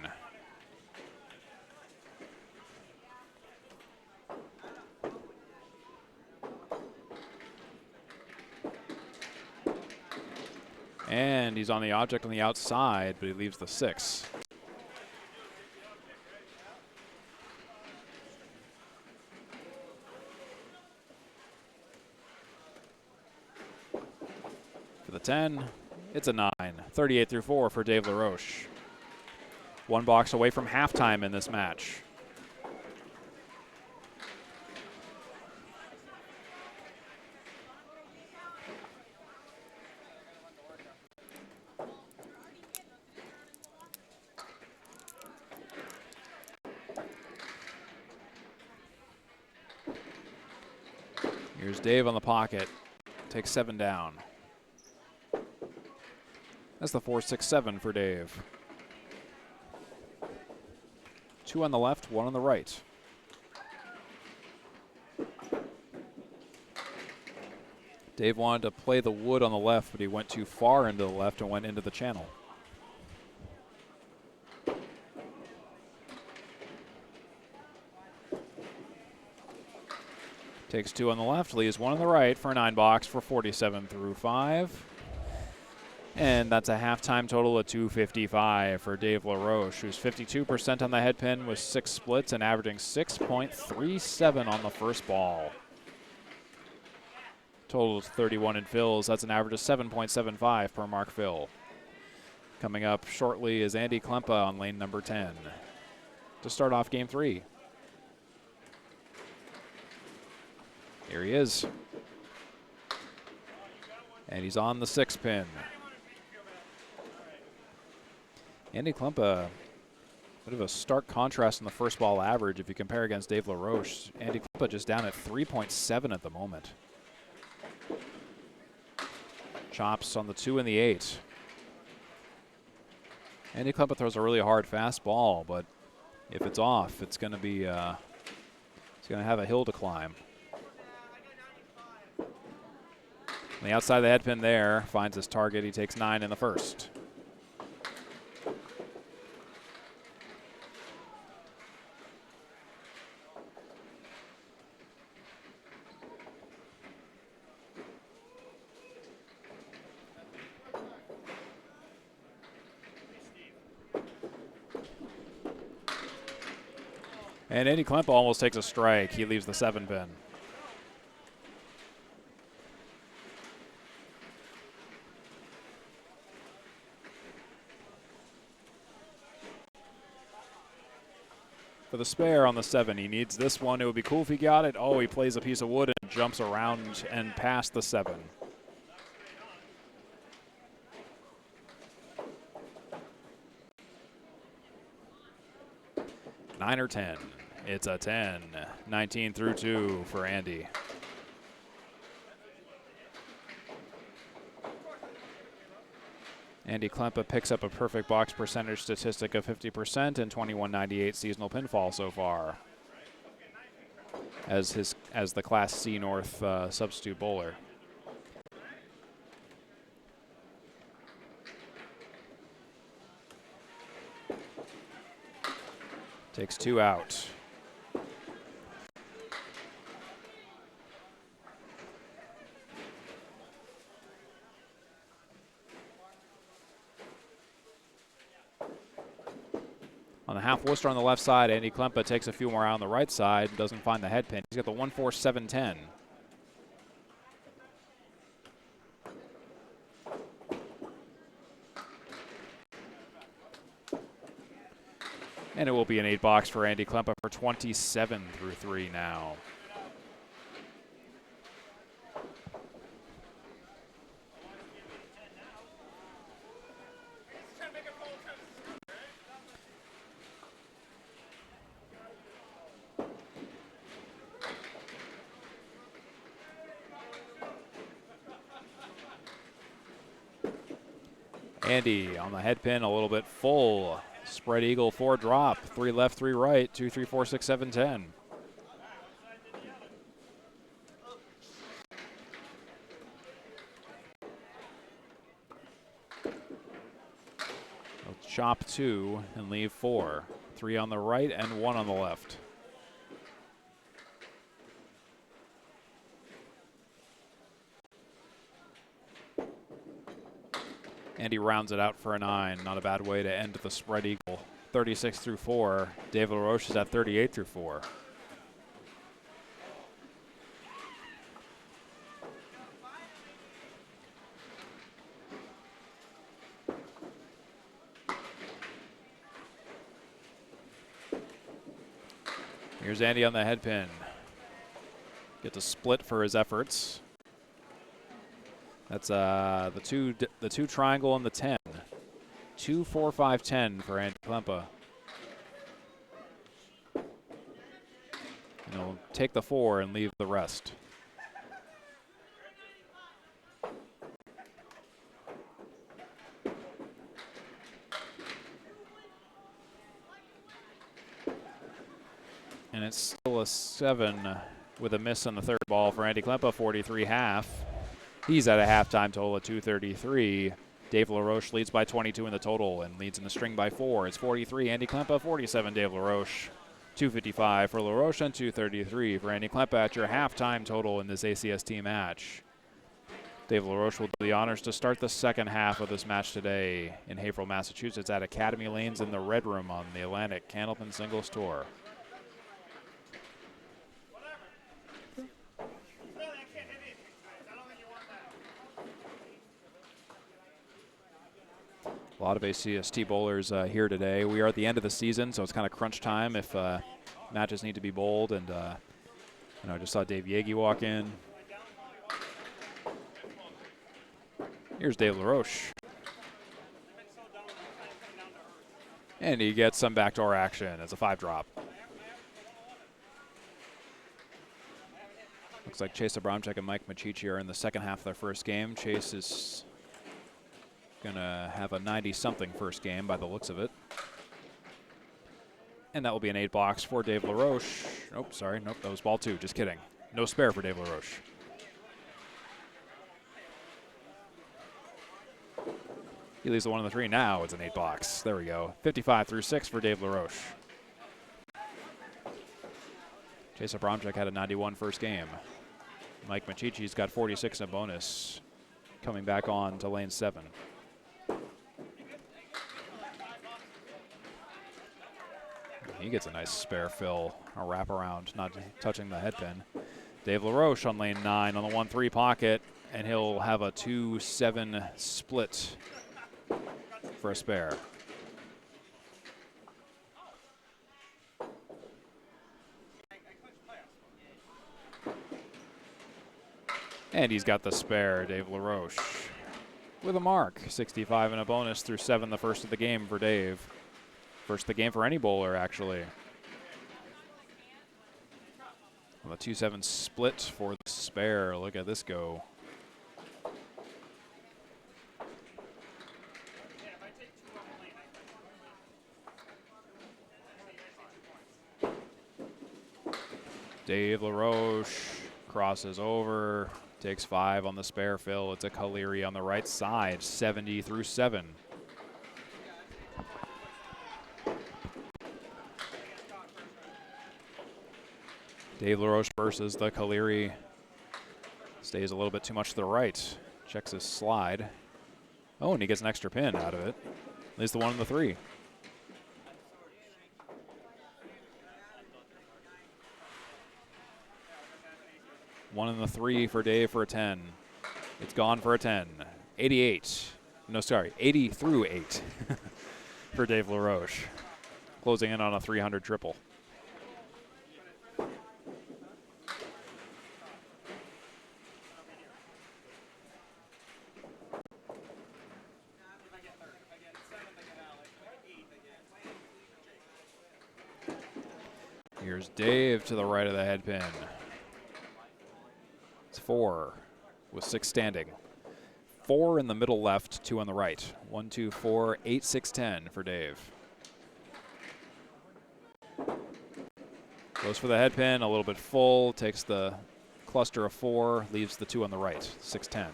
And he's on the object on the outside, but he leaves the 6. For the 10, it's a 9. 38 through 4 for Dave LaRoche. 1 box away from halftime in this match. Here's Dave on the pocket. Takes 7 down. That's the 4-6-7 for Dave. 2 on the left, 1 on the right. Dave wanted to play the wood on the left, but he went too far into the left and went into the channel. Takes 2 on the left, leaves 1 on the right for a 9 box for 47 through 5. And that's a halftime total of 255 for Dave LaRoche, who's 52% on the head pin with 6 splits and averaging 6.37 on the first ball. Total is 31 in fills. That's an average of 7.75 per mark fill. Coming up shortly is Andy Klempa on lane number 10 to start off game 3. Here he is. And he's on the 6 pin. Andy Klempa, bit of a stark contrast in the first ball average if you compare against Dave LaRoche. Andy Klempa just down at 3.7 at the moment. Chops on the 2 and the 8. Andy Klempa throws a really hard fast ball, but if it's off, it's going to be, it's going to have a hill to climb. On the outside of the head pin there, finds his target. He takes 9 in the first. And Andy Klempa almost takes a strike. He leaves the 7 pin. For the spare on the 7, he needs this one. It would be cool if he got it. Oh, he plays a piece of wood and jumps around and past the 7. Nine or 10. It's a 10. 19 through 2 for Andy. Andy Klempa picks up a perfect box percentage statistic of 50% and 2198 seasonal pinfall so far as the Class C North substitute bowler. Takes 2 out. On the half Worcester on the left side, Andy Klempa takes a few more out on the right side, doesn't find the head pin. He's got the 1-4-7-10. And it will be an 8 box for Andy Klempa for 27 through 3 now. Andy on the head pin, a little bit full. Spread eagle, 4 drop, 3 left, 3 right, 2, 3, 4, 6, 7, 10. He'll chop 2 and leave 4. 3 on the right and 1 on the left. And he rounds it out for a 9. Not a bad way to end the spread eagle. 36 through 4. Dave LaRoche is at 38 through 4. Here's Andy on the head pin. Gets a split for his efforts. That's the two triangle and the 10. 2, 4, 5, 10 for Andy Klempa. And he'll take the 4 and leave the rest. And it's still a 7 with a miss on the third ball for Andy Klempa, 43.5. He's at a halftime total of 233. Dave LaRoche leads by 22 in the total and leads in the string by 4. It's 43, Andy Klempa, 47, Dave LaRoche. 255 for LaRoche and 233 for Andy Klempa at your halftime total in this ACST match. Dave LaRoche will do the honors to start the second half of this match today in Haverhill, Massachusetts at Academy Lanes in the Red Room on the Atlantic Candlepin Singles Tour. A lot of ACST bowlers here today. We are at the end of the season, so it's kind of crunch time if matches need to be bowled. And I just saw Dave Yagi walk in. Here's Dave LaRoche. And he gets some backdoor action. It's a 5-drop. Looks like Chase Abramczyk and Mike Machichi are in the second half of their first game. Chase is gonna have a 90-something first game by the looks of it. And that will be an 8 box for Dave LaRoche. Oh, sorry, nope, that was ball 2, just kidding. No spare for Dave LaRoche. He leaves the 1 and the 3, now it's an 8 box. There we go, 55 through 6 for Dave LaRoche. Chase Abramczyk had a 91 first game. Mike Machichi's got 46 in a bonus, coming back on to lane 7. He gets a nice spare fill, a wraparound, not touching the head pin. Dave LaRoche on lane 9 on the 1-3 pocket, and he'll have a 2-7 split for a spare. And he's got the spare, Dave LaRoche, with a mark. 65 and a bonus through 7, the first of the game for Dave. First of the game for any bowler, actually. Well, a 2-7 split for the spare. Look at this go. Dave LaRoche crosses over, takes 5 on the spare fill. It's a Kaleri on the right side, 70 through 7. Dave LaRoche versus the Kaleri. Stays a little bit too much to the right. Checks his slide. Oh, and he gets an extra pin out of it. Leaves the 1 and the 3. One and the 3 for Dave for a 10. It's gone for a 10. 88. No, sorry, 80 through 8 for Dave LaRoche. Closing in on a 300 triple. Here's Dave to the right of the head pin. It's 4 with 6 standing. 4 in the middle left, 2 on the right. 1, 2, 4, 8, 6, 10 for Dave. Goes for the head pin, a little bit full, takes the cluster of 4, leaves the 2 on the right, 6, 10.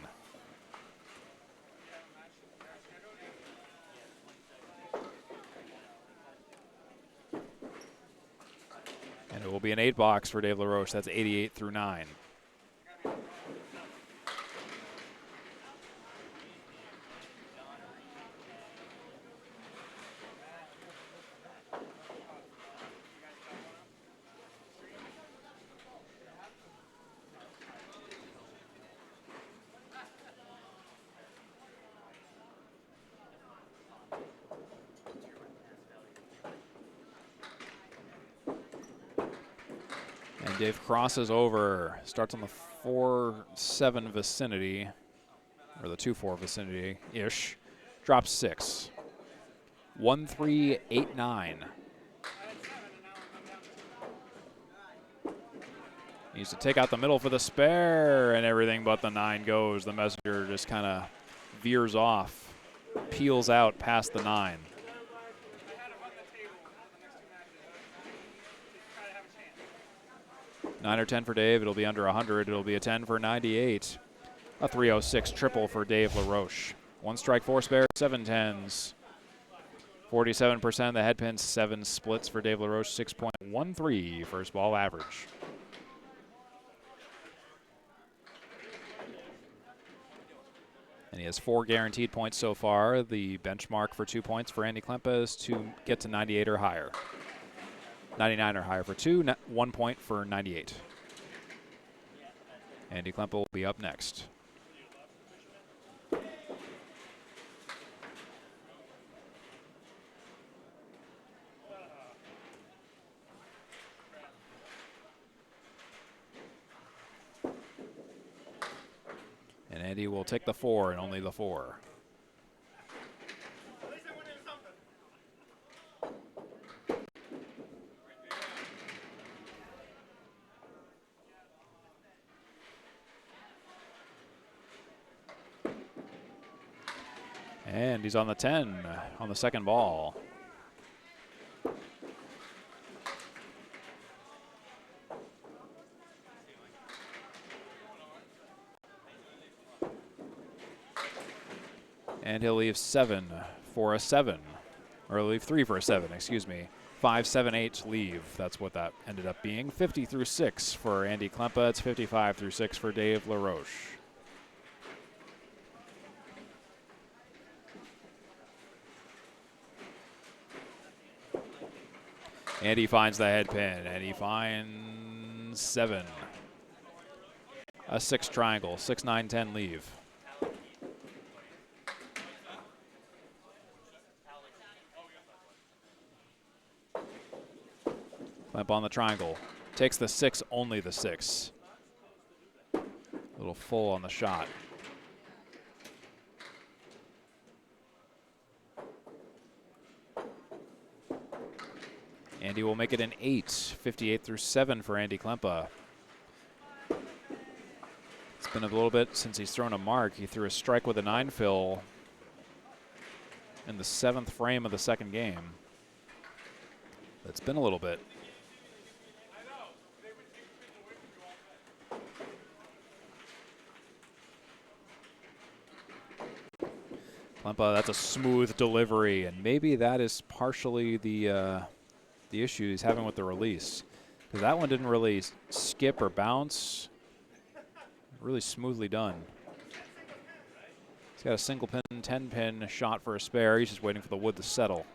And it will be an 8 box for Dave LaRoche. That's 88 through 9. And Dave crosses over, starts on the 4-7 vicinity, or the 2-4 vicinity-ish, drops 6. 1-3-8-9. Needs to take out the middle for the spare, and everything but the 9 goes. The messenger just kind of veers off, peels out past the 9. Nine or 10 for Dave. It'll be under 100. It'll be a 10 for 98. A 306 triple for Dave LaRoche. 1 strike, 4 spare, 7 tens. 47% the head pin, 7 splits for Dave LaRoche, 6.13 first ball average. And he has 4 guaranteed points so far. The benchmark for 2 points for Andy Klempa is to get to 98 or higher. 99 or higher for 2, 1 point for 98. Andy Klempa will be up next. And Andy will take the 4 and only the 4. And he's on the 10 on the second ball. And he'll leave 7 for a 7. Or he'll leave 3 for a 7, excuse me. 5, 7, 8 leave. That's what that ended up being. 50 through 6 for Andy Klempa. It's 55 through 6 for Dave LaRoche. And he finds the head pin, and he finds 7. A 6 triangle, 6, 9, 10 leave. Klempa on the triangle, takes the 6, only the 6. A little full on the shot. Andy will make it an 8, 58 through 7 for Andy Klempa. It's been a little bit since he's thrown a mark. He threw a strike with a 9 fill in the 7th frame of the second game. It's been a little bit. Klempa, that's a smooth delivery, and maybe that is partially the issue he's having with the release. Because that one didn't really skip or bounce. Really smoothly done. He's got a single pin, 10 pin shot for a spare. He's just waiting for the wood to settle.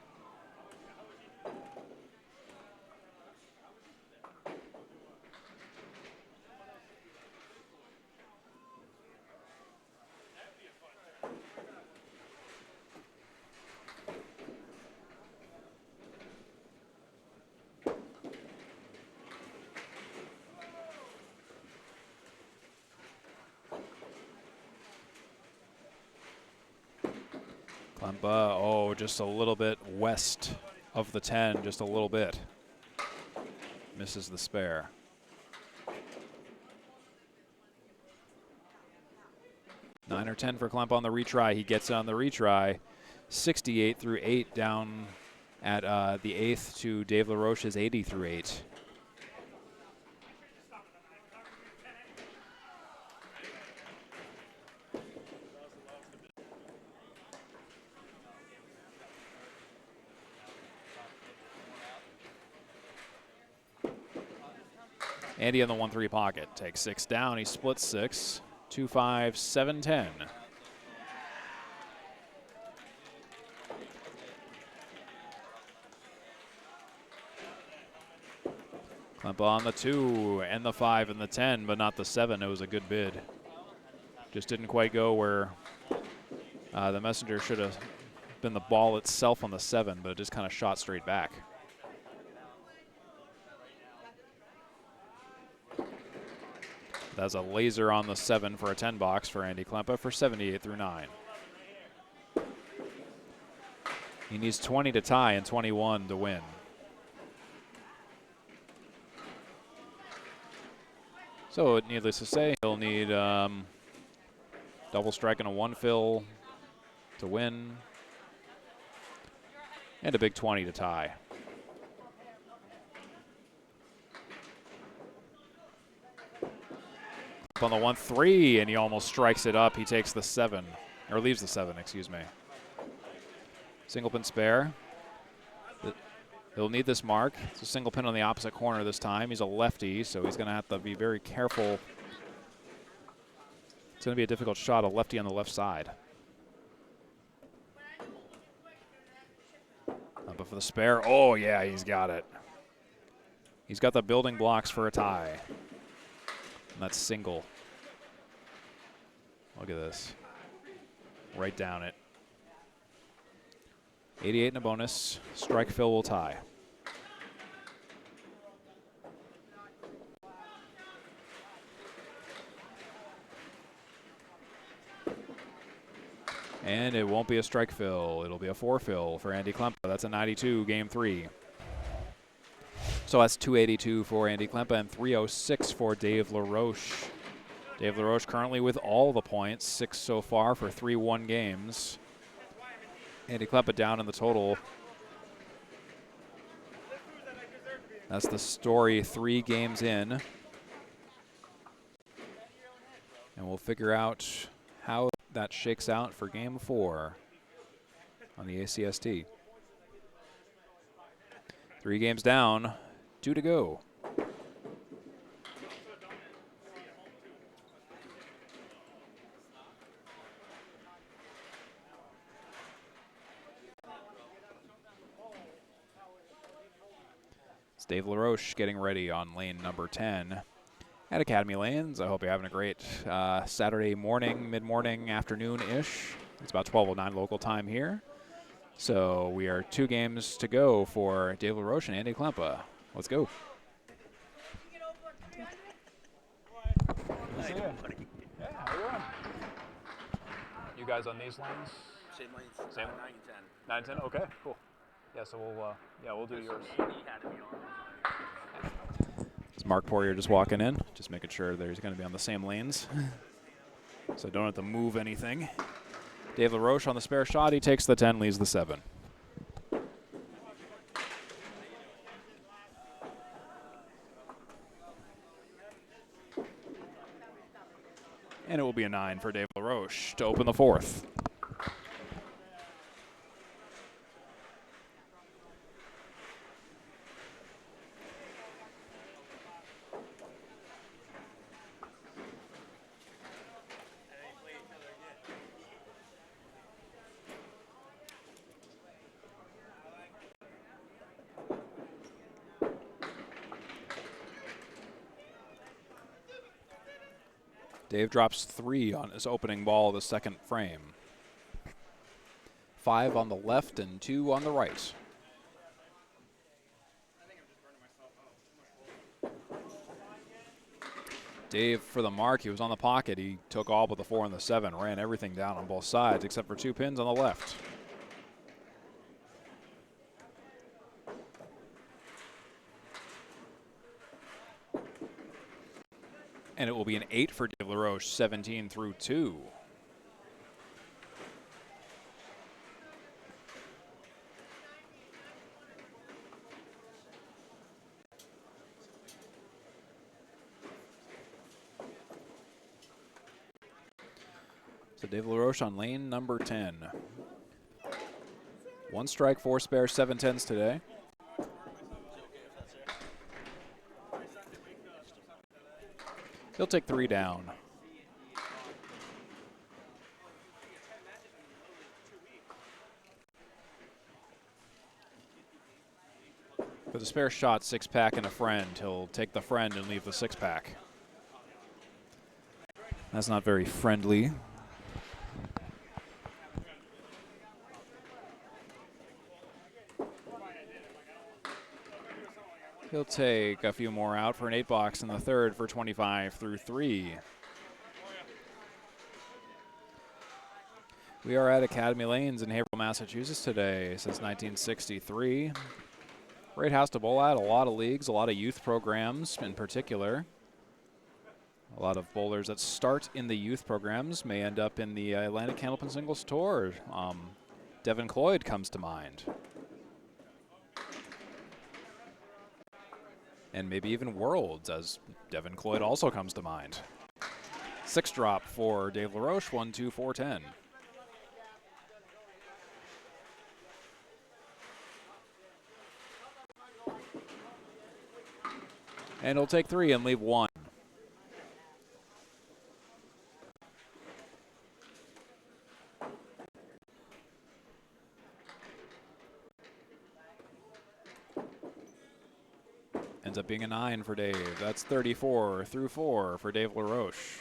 Klempa, oh, just a little bit west of the 10, just a little bit. Misses the spare. Nine or 10 for Klempa on the retry. He gets it on the retry. 68 through 8 down at the 8th to Dave LaRoche's 80 through 8. Andy on the 1-3 pocket. Takes 6 down. He splits 6. 2, 5, 7, 10. Klempa on the 2 and the 5 and the 10, but not the 7. It was a good bid. Just didn't quite go where the messenger should have been the ball itself on the 7, but it just kind of shot straight back. That's a laser on the 7 for a 10 box for Andy Klempa for 78 through 9. He needs 20 to tie and 21 to win. So, needless to say, he'll need double strike and a 1 fill to win, and a big 20 to tie. Up on the 1-3, and he almost strikes it up. He takes the 7, or leaves the 7, excuse me. Single pin spare. He'll need this mark. It's a single pin on the opposite corner this time. He's a lefty, so he's going to have to be very careful. It's going to be a difficult shot, a lefty on the left side. But for the spare, oh yeah, he's got it. He's got the building blocks for a tie. And that's single. Look at this. Right down it. 88 in a bonus. Strike fill will tie. And it won't be a strike fill. It'll be a 4 fill for Andy Klempa. That's a 92, game 3. So that's 282 for Andy Klempa and 306 for Dave LaRoche. Dave LaRoche currently with all the points, 6 so far for 3-1 games. Andy Klempa down in the total. That's the story 3 games in. And we'll figure out how that shakes out for game 4 on the ACST. 3 games down, 2 to go. Dave LaRoche getting ready on lane number 10 at Academy Lanes. I hope you're having a great Saturday morning, mid-morning, afternoon-ish. It's about 12:09 local time here. So we are 2 games to go for Dave LaRoche and Andy Klempa. Let's go. You guys on these lanes? Same lanes. Same 9 and 10. 9 and 10? Okay, cool. Yeah, so we'll do yours. It's Mark Poirier just walking in, just making sure that he's going to be on the same lanes. So don't have to move anything. Dave LaRoche on the spare shot. He takes the 10, leaves the 7. And it will be a 9 for Dave LaRoche to open the 4th. Dave drops 3 on his opening ball of the second frame. 5 on the left and 2 on the right. Dave for the mark. He was on the pocket. He took all but the 4 and the 7, ran everything down on both sides except for 2 pins on the left. And it will be an 8 for Dave LaRoche, 17 through 2. So Dave LaRoche on lane number 10. 1 strike, 4 spare, 7 10s today. He'll take 3 down. For the spare shot, 6-pack and a friend, he'll take the friend and leave the 6-pack. That's not very friendly. He'll take a few more out for an 8-box in the third for 25 through 3. We are at Academy Lanes in Haverhill, Massachusetts today since 1963. Great house to bowl at, a lot of leagues, a lot of youth programs in particular. A lot of bowlers that start in the youth programs may end up in the Atlantic Candlepin Singles Tour. Devin Cloyd comes to mind. And maybe even Worlds, as Devin Cloyd also comes to mind. 6-drop for Dave LaRoche, 1-2, 4-10. And he'll take 3 and leave 1. Ends up being a 9 for Dave. That's 34 through 4 for Dave LaRoche.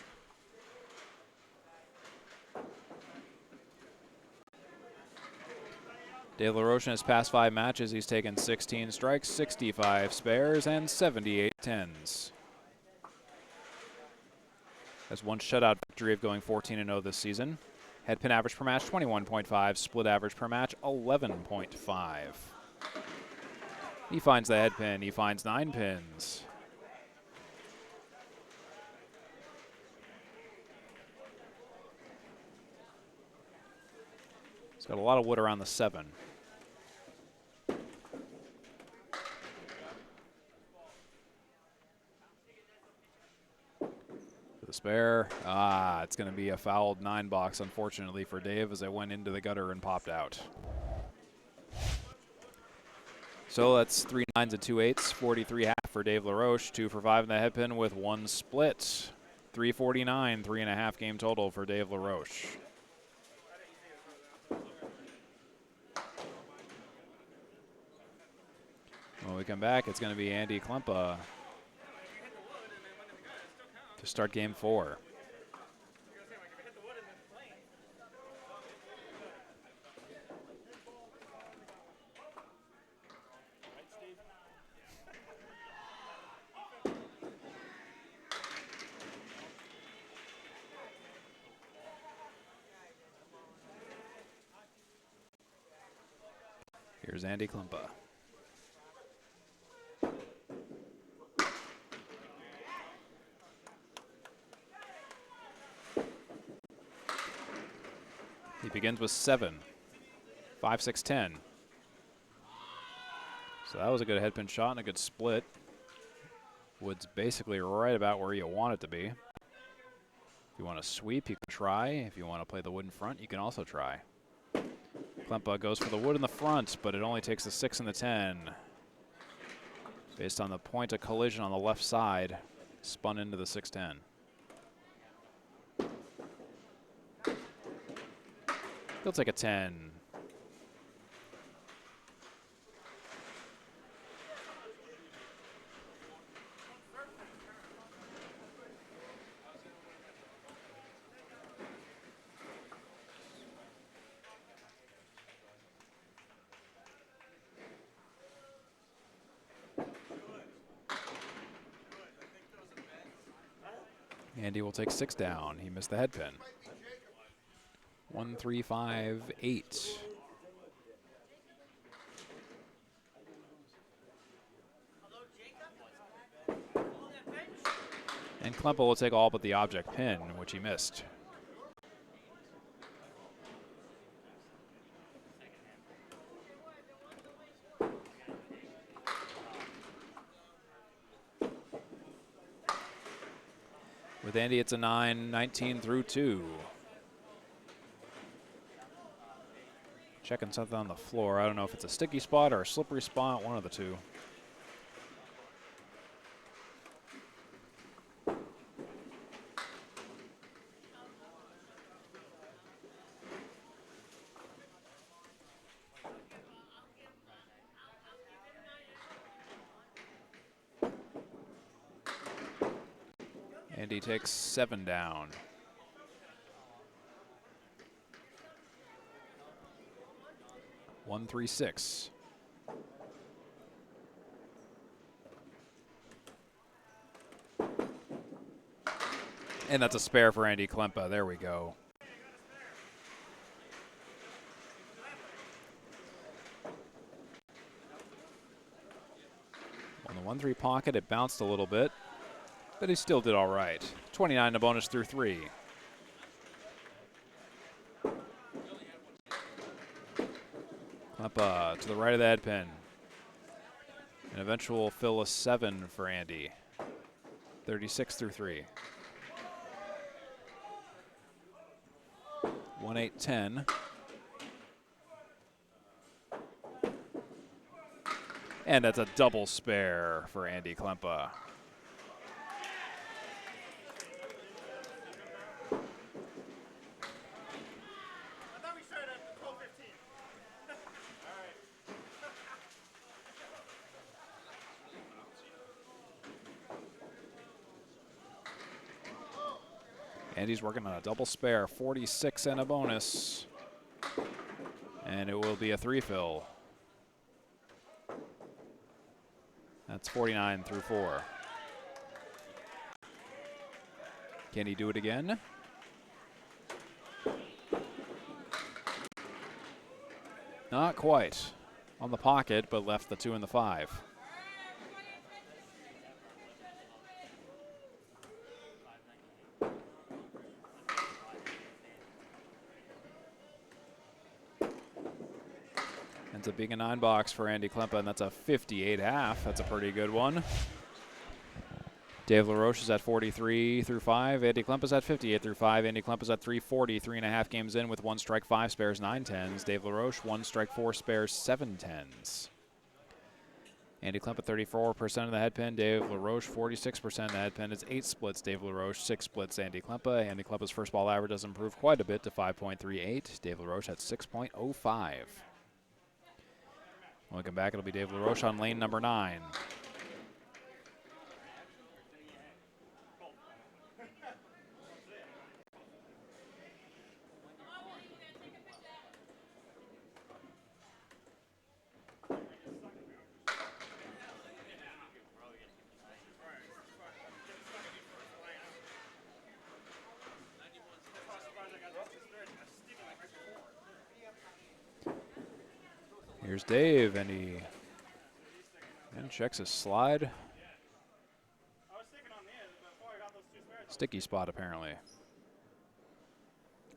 Dave LaRoche in his past 5 matches, he's taken 16 strikes, 65 spares, and 78 tens. Has one shutout victory of going 14-0 this season. Head pin average per match, 21.5. Split average per match, 11.5. He finds the head pin. He finds 9 pins. He's got a lot of wood around the 7. The spare. It's going to be a fouled 9-box, unfortunately, for Dave, as it went into the gutter and popped out. So that's 3 9s and 2 8s, 43.5 for Dave LaRoche, 2 for 5 in the head pin with 1 split. 349, 3.5 game total for Dave LaRoche. When we come back, it's going to be Andy Klempa to start game 4. Here's Andy Klempa. He begins with 7, 5, 6, 10. So that was a good head pin shot and a good split. Wood's basically right about where you want it to be. If you want to sweep, you can try. If you want to play the wood in front, you can also try. Klempa goes for the wood in the front, but it only takes the 6 and the 10. Based on the point of collision on the left side, spun into the 6-10. He'll take a 10. Andy will take 6 down. He missed the head pin. 1, 3, 5, 8. And Klempa will take all but the object pin, which he missed. With Andy, it's a 9, 19 through 2. Checking something on the floor. I don't know if it's a sticky spot or a slippery spot, one of the two. Andy takes 7 down. One, 3, 6. And that's a spare for Andy Klempa. There we go. On the 1-3 pocket, it bounced a little bit, but he still did all right. 29 to bonus through 3. Klempa to the right of the head pin. An eventual fill of 7 for Andy. 36 through 3. 1-8-10. And that's a double spare for Andy Klempa. Andy's working on a double spare, 46 and a bonus. And it will be a 3-fill. That's 49 through 4. Can he do it again? Not quite. On the pocket, but left the 2 and the 5. Ends up being a 9-box for Andy Klempa, and that's a 58.5. That's a pretty good one. Dave LaRoche is at 43 through 5. Andy Klempa's at 58 through 5. Andy Klempa's at 340, 3.5 games in with 1 strike, 5 spares, 9 tens. Dave LaRoche, 1 strike, 4 spares, 7 tens. Andy Klempa, 34% of the head pin. Dave LaRoche, 46% of the head pin. It's 8 splits. Dave LaRoche, 6 splits. Andy Klempa. Andy Klempa's first ball average has improved quite a bit to 5.38. Dave LaRoche at 6.05. When we come back, it'll be Dave LaRoche on lane number 9. Here's Dave, and he checks his slide. Sticky spot, apparently.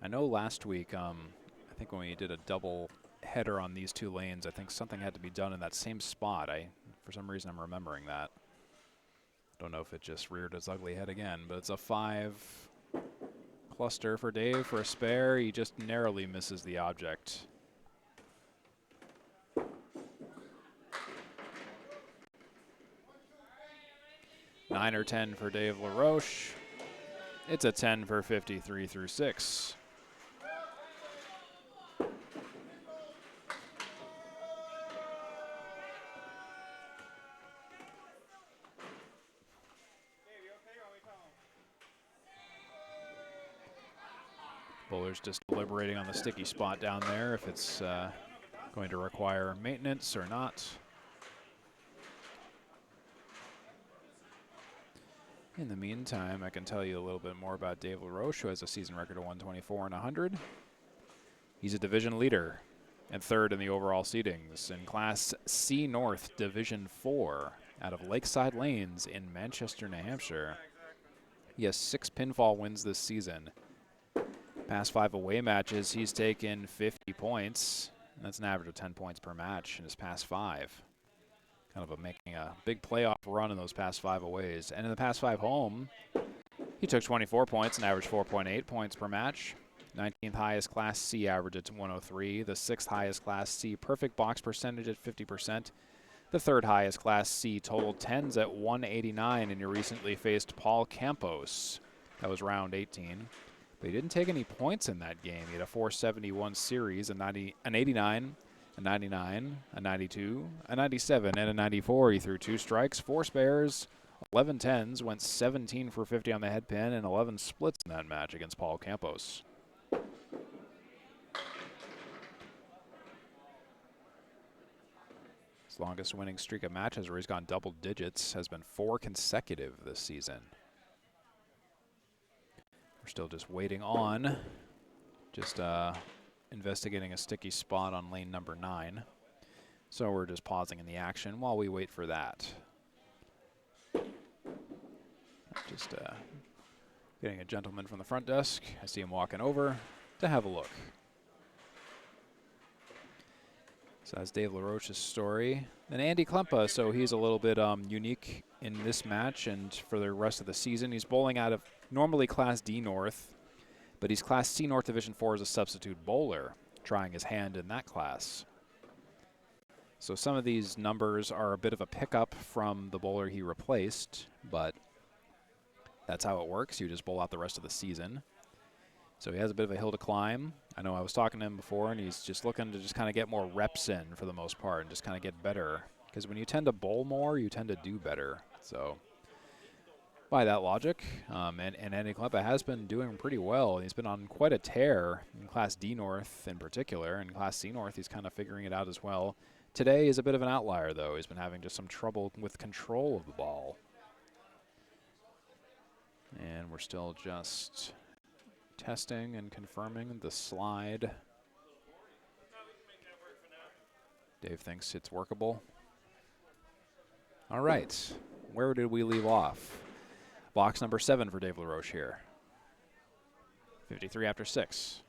I know last week, I think when we did a double header on these 2 lanes, I think something had to be done in that same spot. For some reason, I'm remembering that. Don't know if it just reared its ugly head again, but it's a 5 cluster for Dave for a spare. He just narrowly misses the object. Nine or 10 for Dave LaRoche. It's a 10 for 53 through 6. Bowler's just deliberating on the sticky spot down there, if it's going to require maintenance or not. In the meantime, I can tell you a little bit more about Dave LaRoche, who has a season record of 124 and 100. He's a division leader and 3rd in the overall seedings in Class C North Division 4 out of Lakeside Lanes in Manchester, New Hampshire. He has 6 pinfall wins this season. Past 5 away matches, he's taken 50 points. And that's an average of 10 points per match in his past 5. Kind of making a big playoff run in those past 5 aways. And in the past 5 home, he took 24 points and averaged 4.8 points per match. 19th highest Class C average at 103. The 6th highest Class C perfect box percentage at 50%. The 3rd highest Class C total 10s at 189. And you recently faced Paul Campos. That was round 18. But he didn't take any points in that game. He had a 471 series, an 89, a 99, a 92, a 97, and a 94. He threw 2 strikes, 4 spares, 11 tens, went 17 for 50 on the head pin, and 11 splits in that match against Paul Campos. His longest winning streak of matches where he's gone double digits has been 4 consecutive this season. We're still just waiting on, just investigating a sticky spot on lane number 9. So we're just pausing in the action while we wait for that. Just getting a gentleman from the front desk. I see him walking over to have a look. So that's Dave LaRoche's story. And Andy Klempa, so he's a little bit unique in this match and for the rest of the season. He's bowling out of normally Class D North, but he's Class C North Division 4 as a substitute bowler, trying his hand in that class. So some of these numbers are a bit of a pickup from the bowler he replaced, but that's how it works. You just bowl out the rest of the season. So he has a bit of a hill to climb. I know I was talking to him before, and he's just looking to just kind of get more reps in for the most part and just kind of get better. Because when you tend to bowl more, you tend to do better. So by that logic, and Andy Klempa has been doing pretty well. He's been on quite a tear in Class D North in particular. And Class C North, he's kind of figuring it out as well. Today is a bit of an outlier, though. He's been having just some trouble with control of the ball. And we're still just testing and confirming the slide. Dave thinks it's workable. All right, where did we leave off? Box number 7 for Dave LaRoche here. 53 after 6.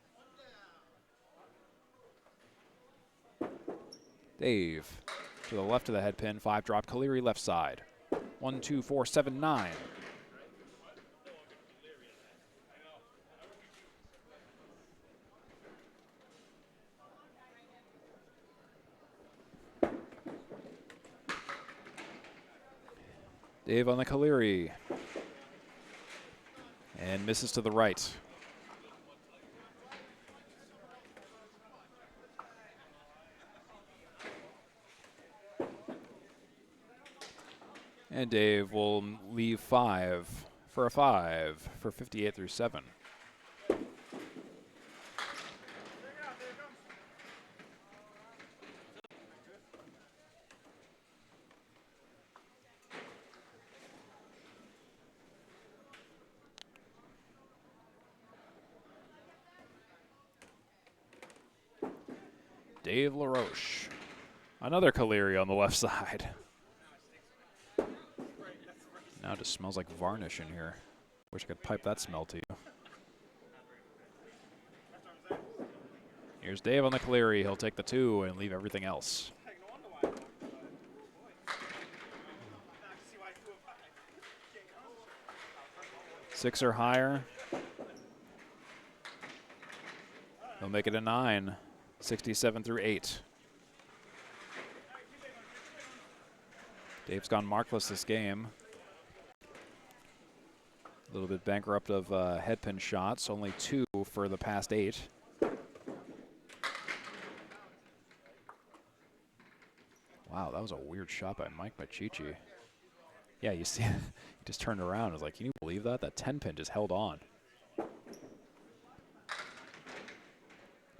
Dave to the left of the head pin, 5 drop, Kaleri left side. 1, 2, 4, 7, 9. Dave on the Kaleri. And misses to the right. And Dave will leave 5 for a 5 for 58 through 7. Dave LaRoche. Another Kaleri on the left side. Now it just smells like varnish in here. Wish I could pipe that smell to you. Here's Dave on the Kaleri. He'll take the 2 and leave everything else. Six or higher. He'll make it a 9. 67 through 8. Dave's gone markless this game. A little bit bankrupt of headpin shots, only 2 for the past 8. Wow, that was a weird shot by Mike Machichi. Yeah, you see, he just turned around and was like, can you believe that? That 10 pin just held on.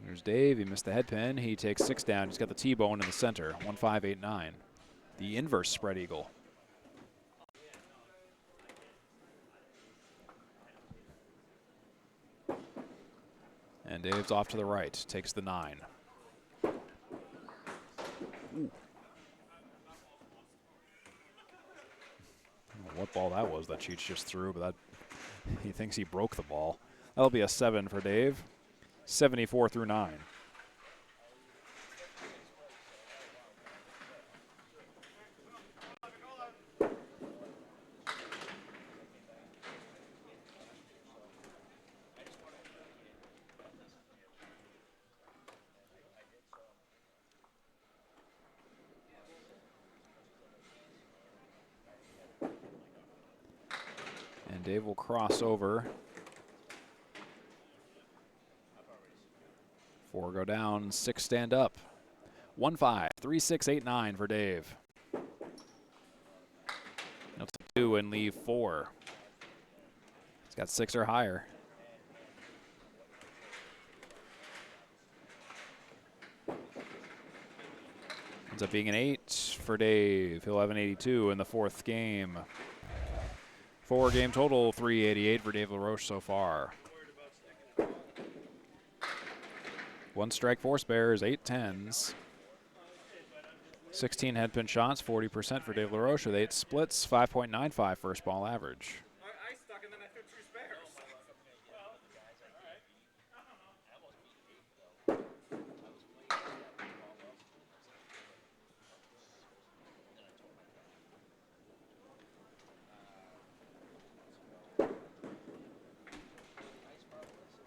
There's Dave, he missed the head pin. He takes 6 down, he's got the T-bone in the center, 1-5-8-9. The inverse spread eagle. And Dave's off to the right, takes the 9. Ooh. I don't know what ball that was that Cheech just threw, but that he thinks he broke the ball. That'll be a 7 for Dave. 74 through 9. And Dave will cross over. 4 go down, 6 stand up. 1-5, 3-6-8-9 for Dave. He'll take 2 and leave 4. He's got 6 or higher. Ends up being an 8 for Dave. He'll have an 82 in the 4th game. 4 game total, 388 for Dave LaRoche so far. 1 strike, 4 spares, 8 tens. 16 headpin shots, 40% for Dave LaRoche with 8 splits, 5.95 first ball average.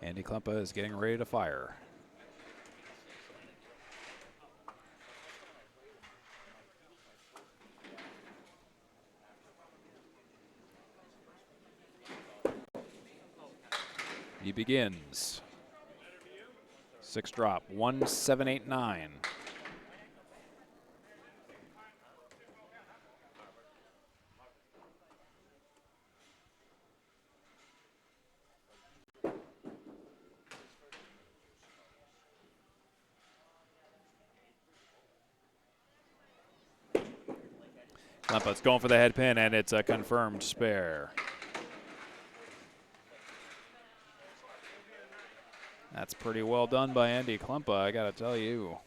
Andy Klempa is getting ready to fire. He begins. 6 drop, 1, 7, 8, 9. Klempa's going for the head pin, and it's a confirmed spare. That's pretty well done by Andy Klempa, I gotta tell you.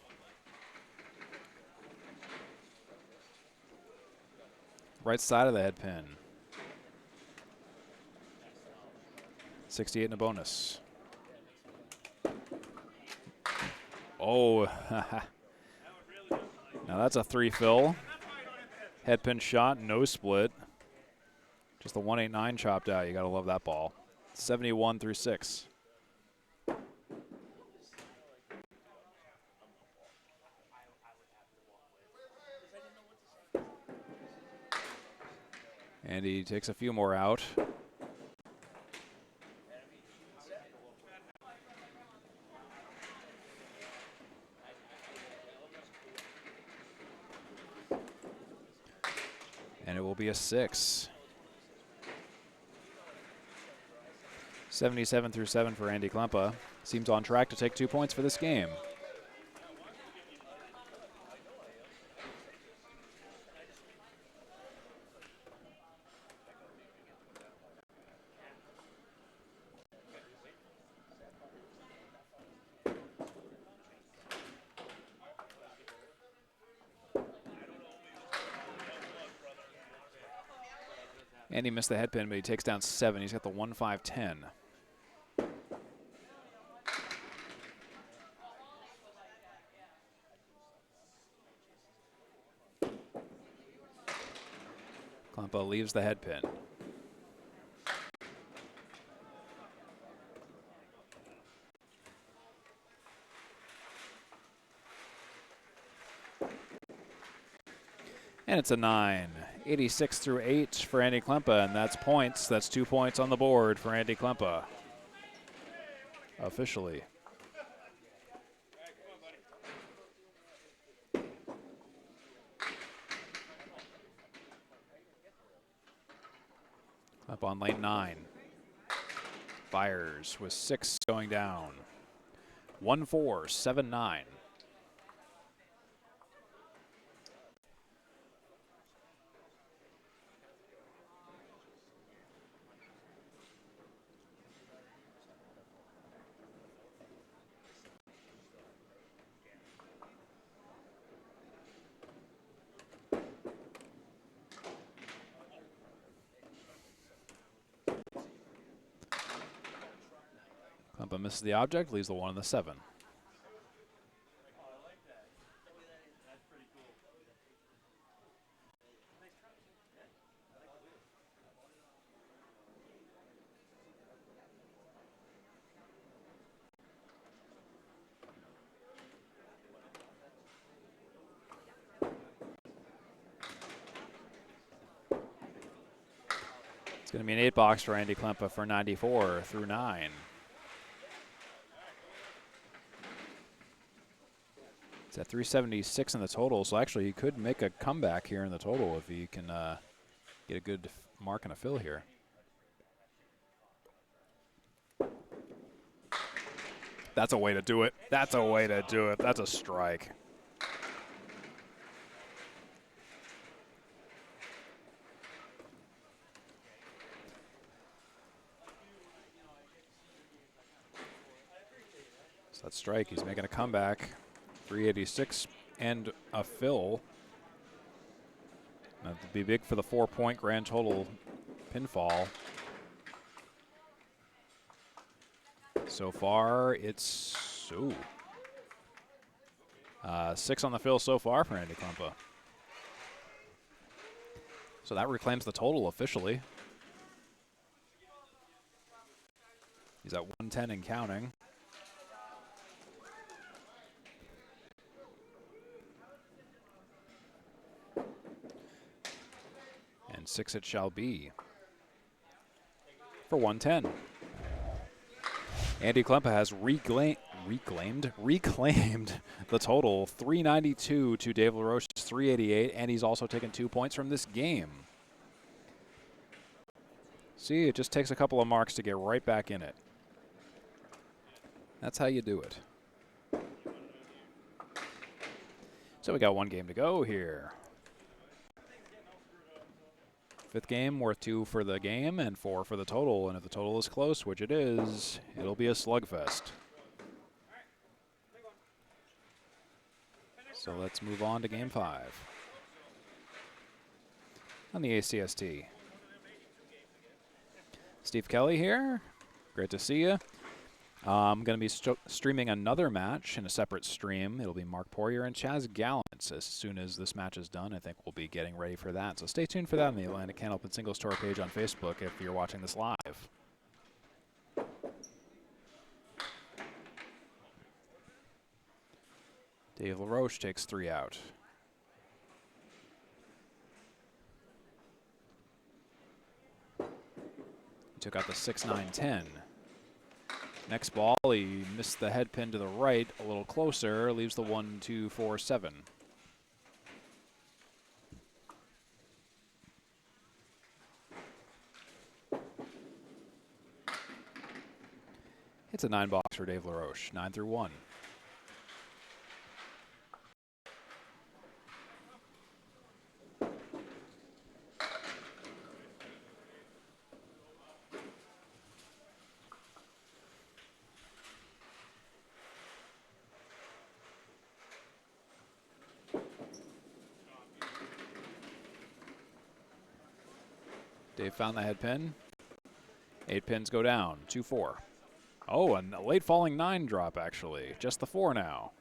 Right side of the head pin. 68 in a bonus. Oh, now that's a 3 fill. Head pin shot, no split. Just the 189 chopped out. You gotta love that ball. 71 through 6. And he takes a few more out. And it will be a 6. 77 through 7 for Andy Klempa. Seems on track to take 2 points for this game. And he missed the head pin, but he takes down 7. He's got the 1-5-10. Klempa leaves the head pin. And it's a 9. 86 through 8 for Andy Klempa, and that's points. That's 2 points on the board for Andy Klempa. Officially. Up on lane 9. Fires with 6 going down. 1-4, 7-9. Klempa misses the object, leaves the 1 and the 7. It's going to be an 8-box for Andy Klempa for 94 through 9. It's at 376 in the total, so actually he could make a comeback here in the total if he can get a good mark and a fill here. That's a way to do it. That's a way to do it. That's a strike. So that strike, he's making a comeback. 386 and a fill. That would be big for the 4-point grand total pinfall. So far, it's 6 on the fill so far for Andy Klempa. So that reclaims the total officially. He's at 110 and counting. And 6 it shall be for 110. Andy Klempa has reclaimed the total, 392 to Dave LaRoche's 388, and he's also taken 2 points from this game. See, it just takes a couple of marks to get right back in it. That's how you do it. So we got 1 game to go here. 5th game, worth 2 for the game and 4 for the total. And if the total is close, which it is, it'll be a slugfest. So let's move on to game 5 on the ACST. Steve Kelly here. Great to see you. I'm going to be streaming another match in a separate stream. It'll be Mark Poirier and Chaz Gallant. As soon as this match is done, I think we'll be getting ready for that. So stay tuned for that on the Atlantic Candlepin Singles Tour page on Facebook if you're watching this live. Dave LaRoche takes 3 out. He took out the 6-9-10. Next ball, he missed the head pin to the right, a little closer, leaves the 1-2-4-7. It's a 9-box for Dave LaRoche, 9 through 1. Dave found the head pin. 8 pins go down, 2-4. Oh, and a late falling 9 drop, actually. Just the 4 now.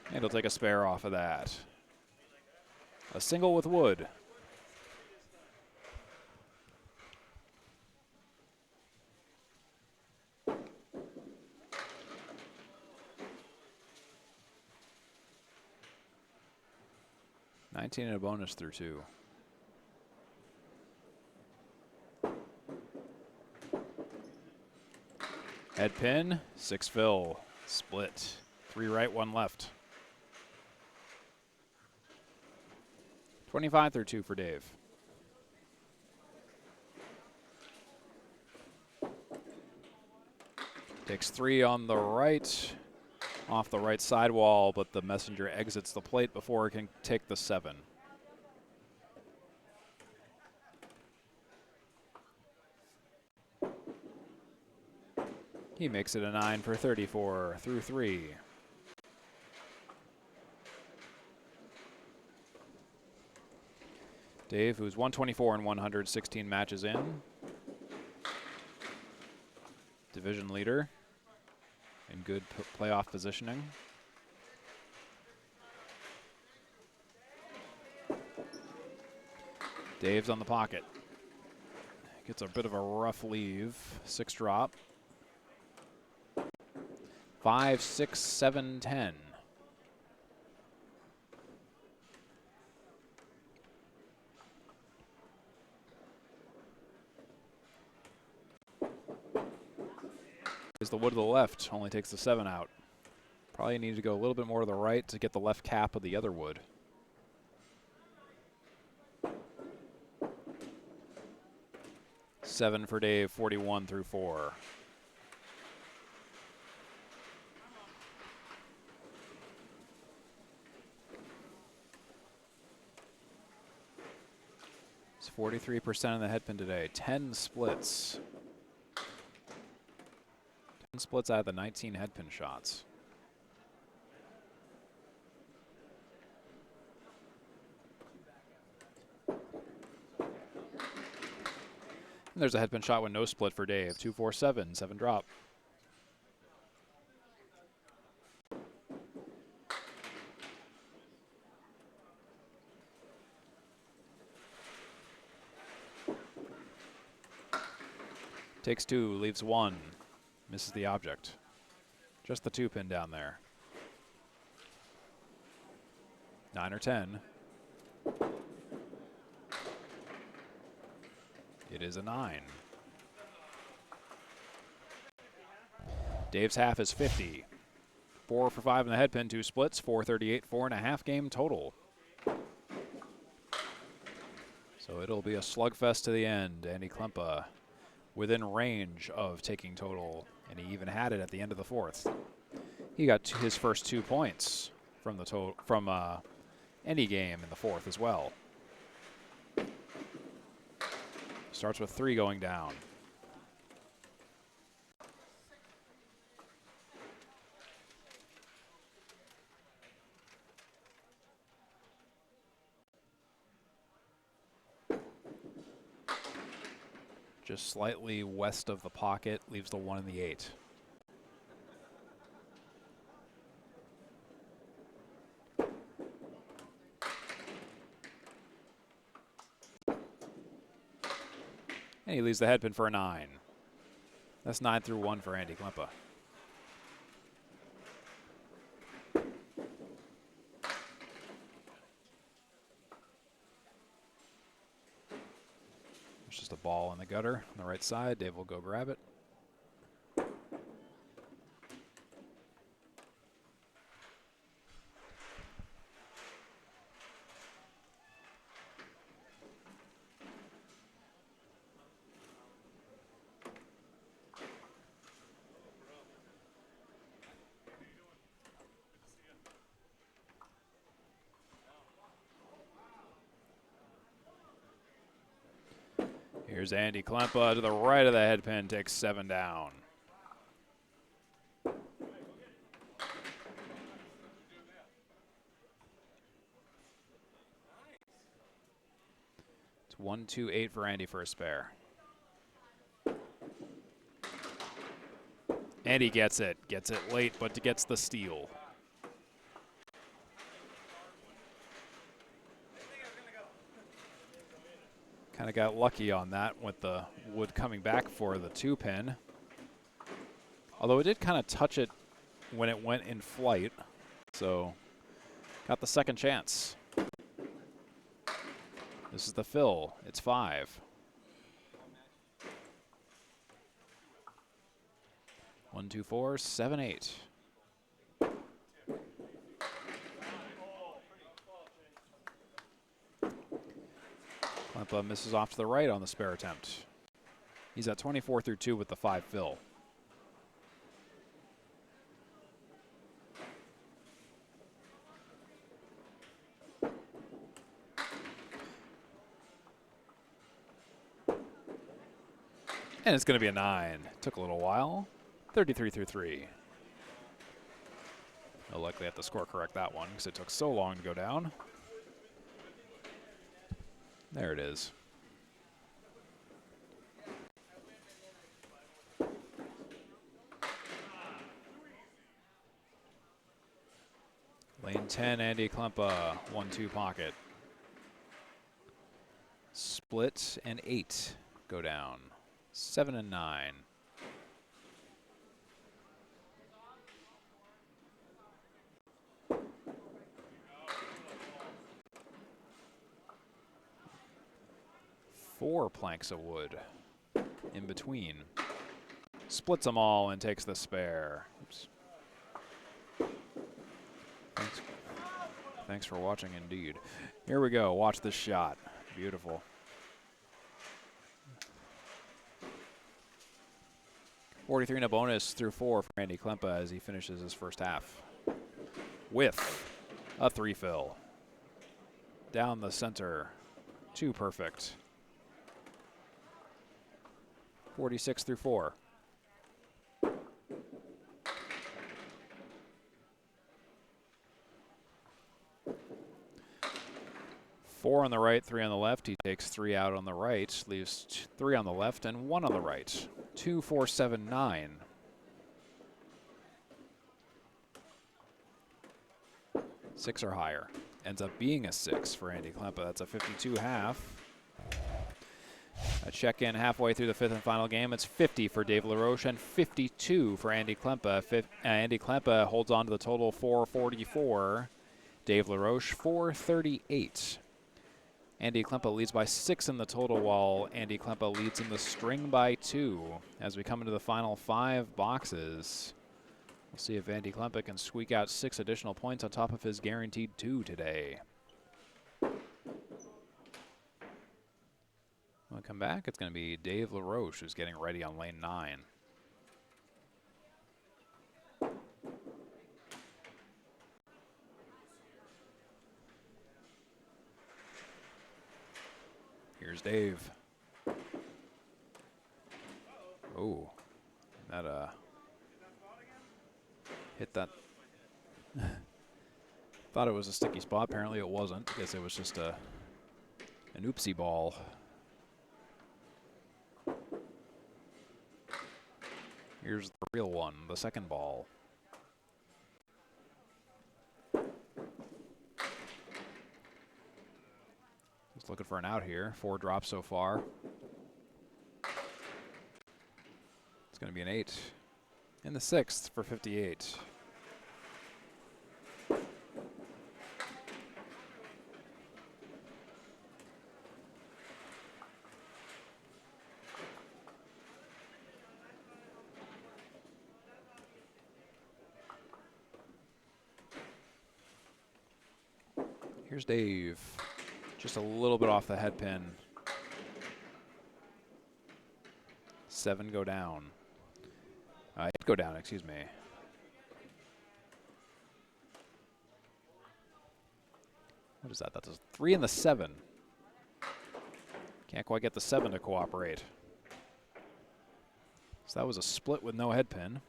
And he'll take a spare off of that. A single with wood. And a bonus through 2. Head pin, 6 fill, split. 3 right, 1 left. 25 through 2 for Dave. Takes 3 on the right. Off the right sidewall, but the messenger exits the plate before it can take the 7. He makes it a 9 for 34 through 3. Dave, who's 124 and 116 matches in. Division leader. In good playoff positioning. Dave's on the pocket. Gets a bit of a rough leave. 6 drop. 5, 6, 7, 10. The wood to the left only takes the 7 out. Probably need to go a little bit more to the right to get the left cap of the other wood. Seven for Dave, 41 through 4. 43% in the headpin today. 10 splits. 10 splits out of the 19 headpin shots. And there's a headpin shot with no split for Dave. 2-4-7, 7 drop. Takes 2, leaves 1. Misses the object. Just the 2 pin down there. 9 or 10. It is a 9. Dave's half is 50. 4 for 5 in the headpin, 2 splits, 438, 4.5 game total. So it'll be a slugfest to the end. Andy Klempa within range of taking total, and he even had it at the end of the 4th. He got his first 2 points from the any game in the 4th as well. Starts with 3 going down. Just slightly west of the pocket, leaves the 1 and the 8. And he leaves the headpin for a 9. That's 9 through 1 for Andy Klempa. There's just a ball in the gutter on the right side. Dave will go grab it. Here's Andy Klempa to the right of the headpin, takes 7 down. It's 1-2-8 for Andy for a spare. Andy gets it late, but gets the steal. Kind of got lucky on that with the wood coming back for the 2 pin. Although it did kind of touch it when it went in flight. So got the second chance. This is the fill. It's 5. 1, 2, 4, 7, 8. Klempa misses off to the right on the spare attempt. He's at 24 through 2 with the 5 fill. And it's going to be a 9. Took a little while. 33 through 3. They'll likely have to score correct that one because it took so long to go down. There it is. Lane 10, Andy Klempa, 1-2 pocket. Split and 8 go down. 7 and 9. Four planks of wood in between. Splits them all and takes the spare. Oops. Thanks for watching indeed. Here we go. Watch this shot. Beautiful. 43 and a bonus through 4 for Andy Klempa as he finishes his first half with a 3 fill. Down the center. 2 perfect. 46 through 4. Four on the right, 3 on the left. He takes 3 out on the right, leaves 3 on the left and 1 on the right. 2, 4, 7, 9. Six or higher. Ends up being a 6 for Andy Klempa. That's a 52.5. A check-in halfway through the 5th and final game. It's 50 for Dave LaRoche and 52 for Andy Klempa. Andy Klempa holds on to the total 444. Dave LaRoche 438. Andy Klempa leads by 6 in the total, while Andy Klempa leads in the string by 2. As we come into the final 5 boxes, we'll see if Andy Klempa can squeak out 6 additional points on top of his guaranteed 2 today. When we come back, it's going to be Dave LaRoche who's getting ready on lane 9. Here's Dave. Oh, that hit that. Thought it was a sticky spot. Apparently it wasn't. I guess it was just an oopsie ball. Here's the real one, the second ball. Just looking for an out here. 4 drops so far. It's going to be an 8. In the 6th for 58. Here's Dave. Just a little bit off the head pin. 7 go down. 8 go down, excuse me. What is that? That's a 3 and the 7. Can't quite get the 7 to cooperate. So that was a split with no head pin.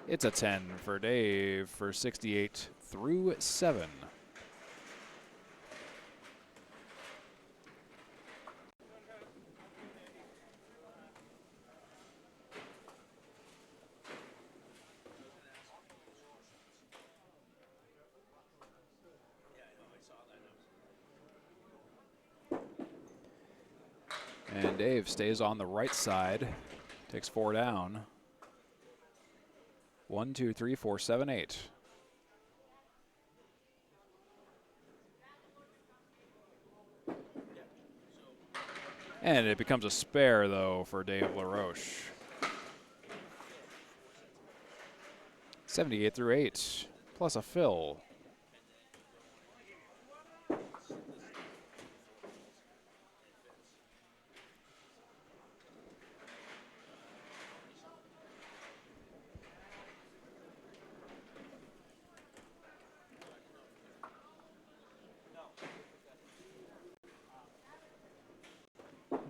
It's a 10 for Dave for 68 through 7. And Dave stays on the right side, takes 4 down. 1, 2, 3, 4, 7, 8. And it becomes a spare, though, for Dave LaRoche. 78 through 8, plus a fill.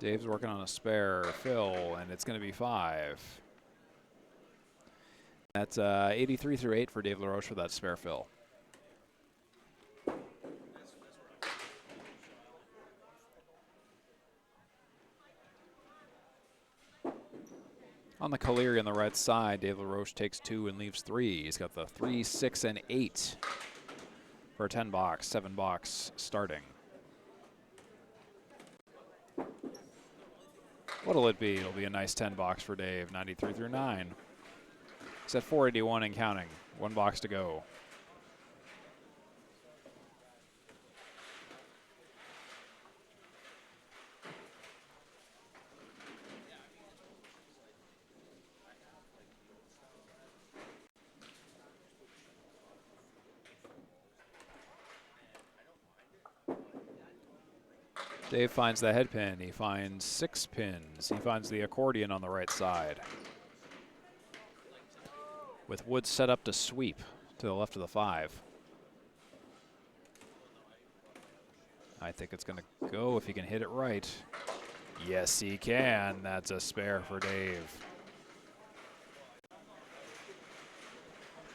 Dave's working on a spare fill, and it's going to be 5. That's 83 through 8 for Dave LaRoche for that spare fill. On the Caleri on the right side, Dave LaRoche takes 2 and leaves 3. He's got the 3, 6, and 8 for a 10 box, 7 box starting. What'll it be? It'll be a nice 10 box for Dave, 93 through 9. He's at 481 and counting. 1 box to go. Dave finds the head pin. He finds 6 pins. He finds the accordion on the right side. With wood set up to sweep to the left of the 5. I think it's going to go if he can hit it right. Yes, he can. That's a spare for Dave.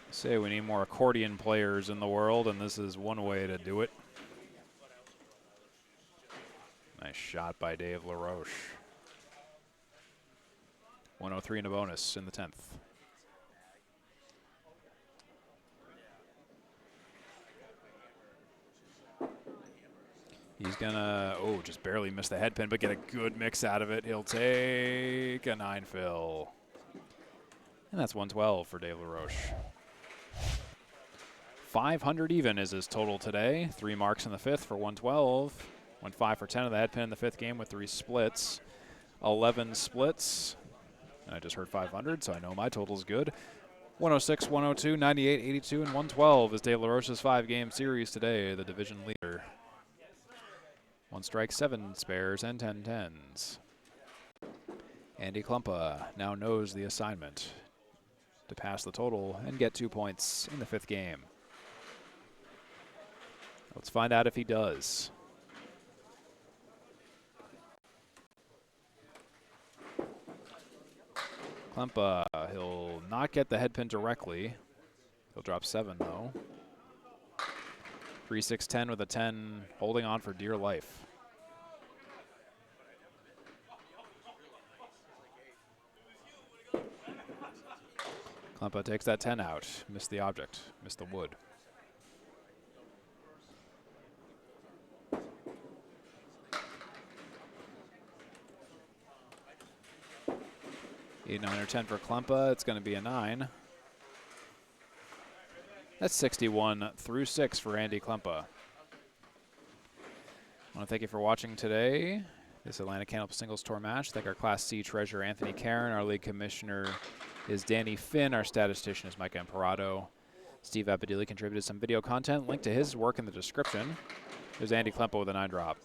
Say we need more accordion players in the world, and this is one way to do it. Nice shot by Dave LaRoche. 103 in a bonus in the 10th. He's gonna, oh, just barely miss the head pin, but get a good mix out of it. He'll take a 9 fill. And that's 112 for Dave LaRoche. 500 even is his total today. 3 marks in the 5th for 112. Went 5 for 10 of the head pin in the 5th game with 3 splits. 11 splits. And I just heard 500, so I know my total's good. 106, 102, 98, 82, and 112 is Dave LaRoche's 5-game series today, the division leader. 1 strike, 7 spares, and 10 tens. Andy Klempa now knows the assignment to pass the total and get 2 points in the 5th game. Let's find out if he does. Klempa, he'll not get the head pin directly. He'll drop 7 though. 3, 6, 10 with a 10, holding on for dear life. Klempa takes that 10 out. Missed the object, missed the wood. Eight, 9, or 10 for Klempa. It's going to be a 9. That's 61 through 6 for Andy Klempa. I want to thank you for watching today. This Atlantic Candlepin Singles Tour match. Thank our Class C treasurer, Anthony Caron. Our league commissioner is Danny Finn. Our statistician is Micah Imparato. Steve Abadili contributed some video content. Link to his work in the description. There's Andy Klempa with a 9 drop.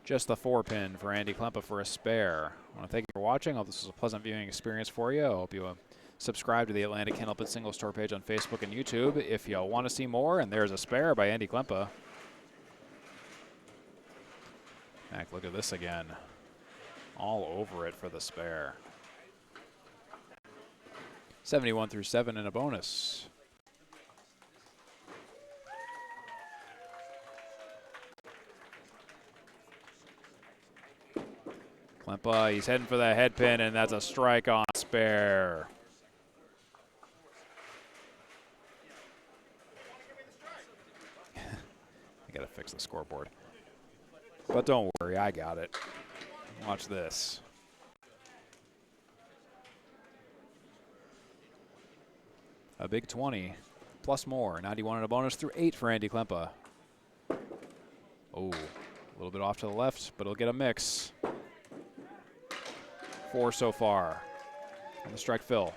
Just the 4 pin for Andy Klempa for a spare. I want to thank you for watching. I hope this was a pleasant viewing experience for you. I hope you subscribe to the Atlantic Candlepin Singles Tour page on Facebook and YouTube if you want to see more. And there's a spare by Andy Klempa. Mac, look at this again. All over it for the spare. 71 through 7 in a bonus. Klempa, he's heading for the head pin, and that's a strike on spare. I gotta fix the scoreboard. But don't worry, I got it. Watch this. A big 20, plus more. 91 in a bonus through 8 for Andy Klempa. Oh, a little bit off to the left, but he'll get a mix. 4 so far on the strike fill.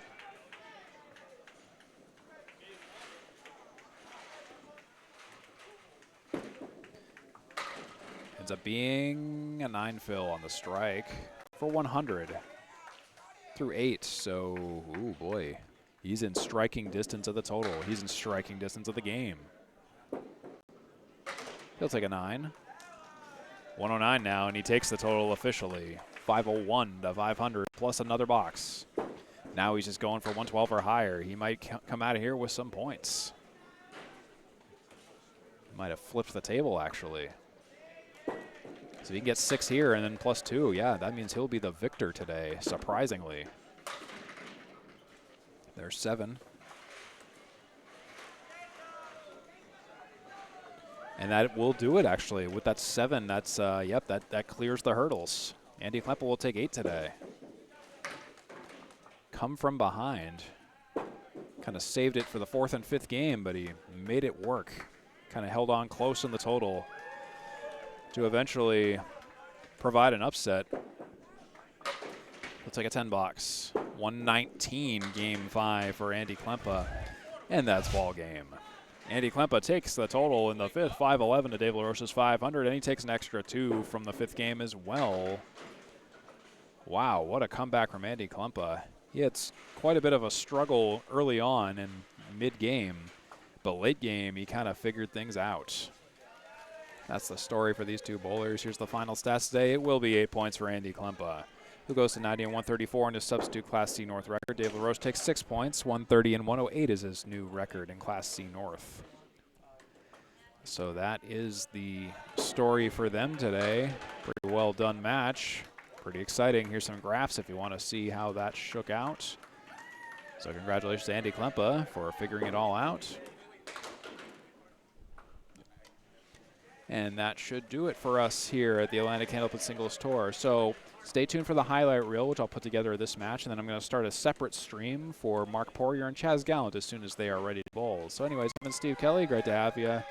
Ends up being a 9 fill on the strike for 100 through 8. So, ooh boy, he's in striking distance of the total. He's in striking distance of the game. He'll take a 9. 109 now, and he takes the total officially. 501 to 500 plus another box. Now he's just going for 112 or higher. He might come out of here with some points. Might have flipped the table, actually. So he can get 6 here and then plus 2. Yeah, that means he'll be the victor today, surprisingly. There's 7. And that will do it, actually. With that 7, that's, yep, that clears the hurdles. Andy Klempa will take 8 today. Come from behind. Kind of saved it for the 4th and 5th game, but he made it work. Kind of held on close in the total to eventually provide an upset. He'll take a 10 box. 119 game 5 for Andy Klempa, and that's ball game. Andy Klempa takes the total in the 5th, 511 to Dave LaRoche's 500, and he takes an extra 2 from the 5th game as well. Wow, what a comeback from Andy Klempa. He had quite a bit of a struggle early on and mid-game, but late game he kind of figured things out. That's the story for these two bowlers. Here's the final stats today. It will be 8 points for Andy Klempa, who goes to 90 and 134 in his substitute Class C North record. Dave LaRoche takes 6 points. 130 and 108 is his new record in Class C North. So that is the story for them today. Pretty well done match. Pretty exciting. Here's some graphs if you want to see how that shook out. So congratulations to Andy Klempa for figuring it all out. And that should do it for us here at the Atlantic Candlepin Singles Tour. So stay tuned for the highlight reel, which I'll put together this match, and then I'm going to start a separate stream for Mark Poirier and Chaz Gallant as soon as they are ready to bowl. So anyways, I'm Steve Kelly. Great to have you.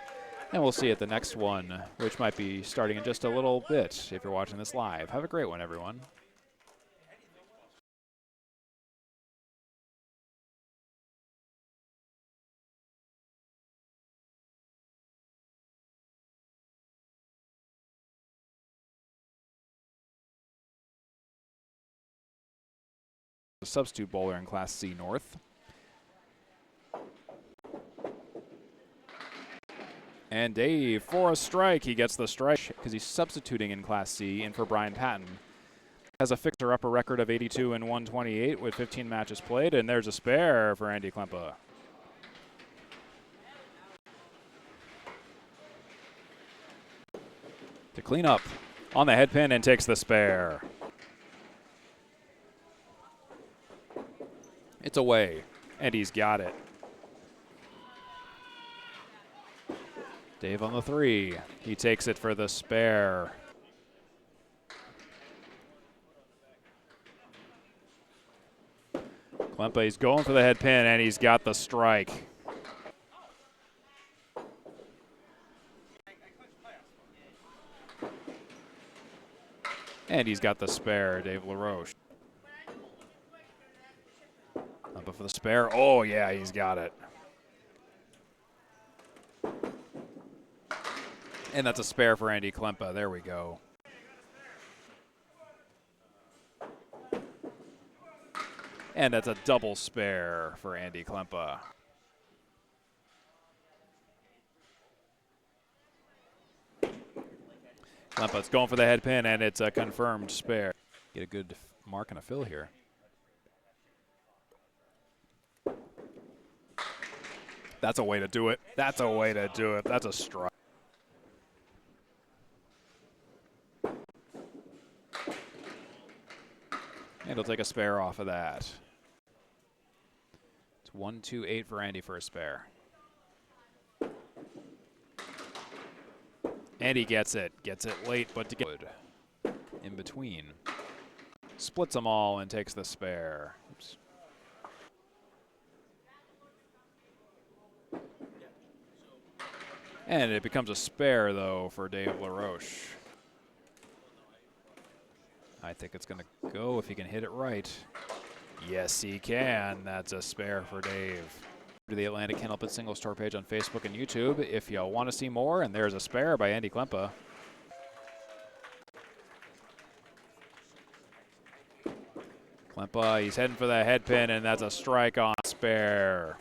And we'll see you at the next one, which might be starting in just a little bit if you're watching this live. Have a great one, everyone. A substitute bowler in Class C North. And Dave for a strike. He gets the strike because he's substituting in Class C in for Brian Patton. Has a fixer-upper record of 82 and 128 with 15 matches played, and there's a spare for Andy Klempa. To clean up on the head pin and takes the spare. It's away, and he's got it. Dave on the 3. He takes it for the spare. Klempa, he's going for the head pin, and he's got the strike. And he's got the spare, Dave LaRoche. Klempa for the spare. Oh, yeah, he's got it. And that's a spare for Andy Klempa. There we go. And that's a double spare for Andy Klempa. Klempa's going for the head pin, and it's a confirmed spare. Get a good mark and a fill here. That's a way to do it. That's a way to do it. That's a strike. And he'll take a spare off of that. It's 1-2-8 for Andy for a spare. And he gets it. Gets it late, but to get good. In between. Splits them all and takes the spare. Oops. And it becomes a spare, though, for Dave LaRoche. I think it's going to go if he can hit it right. Yes, he can. That's a spare for Dave. To the Atlantic Candlepin Singles Tour page on Facebook and YouTube if you want to see more. And there's a spare by Andy Klempa. Klempa, he's heading for the head pin, and that's a strike on spare.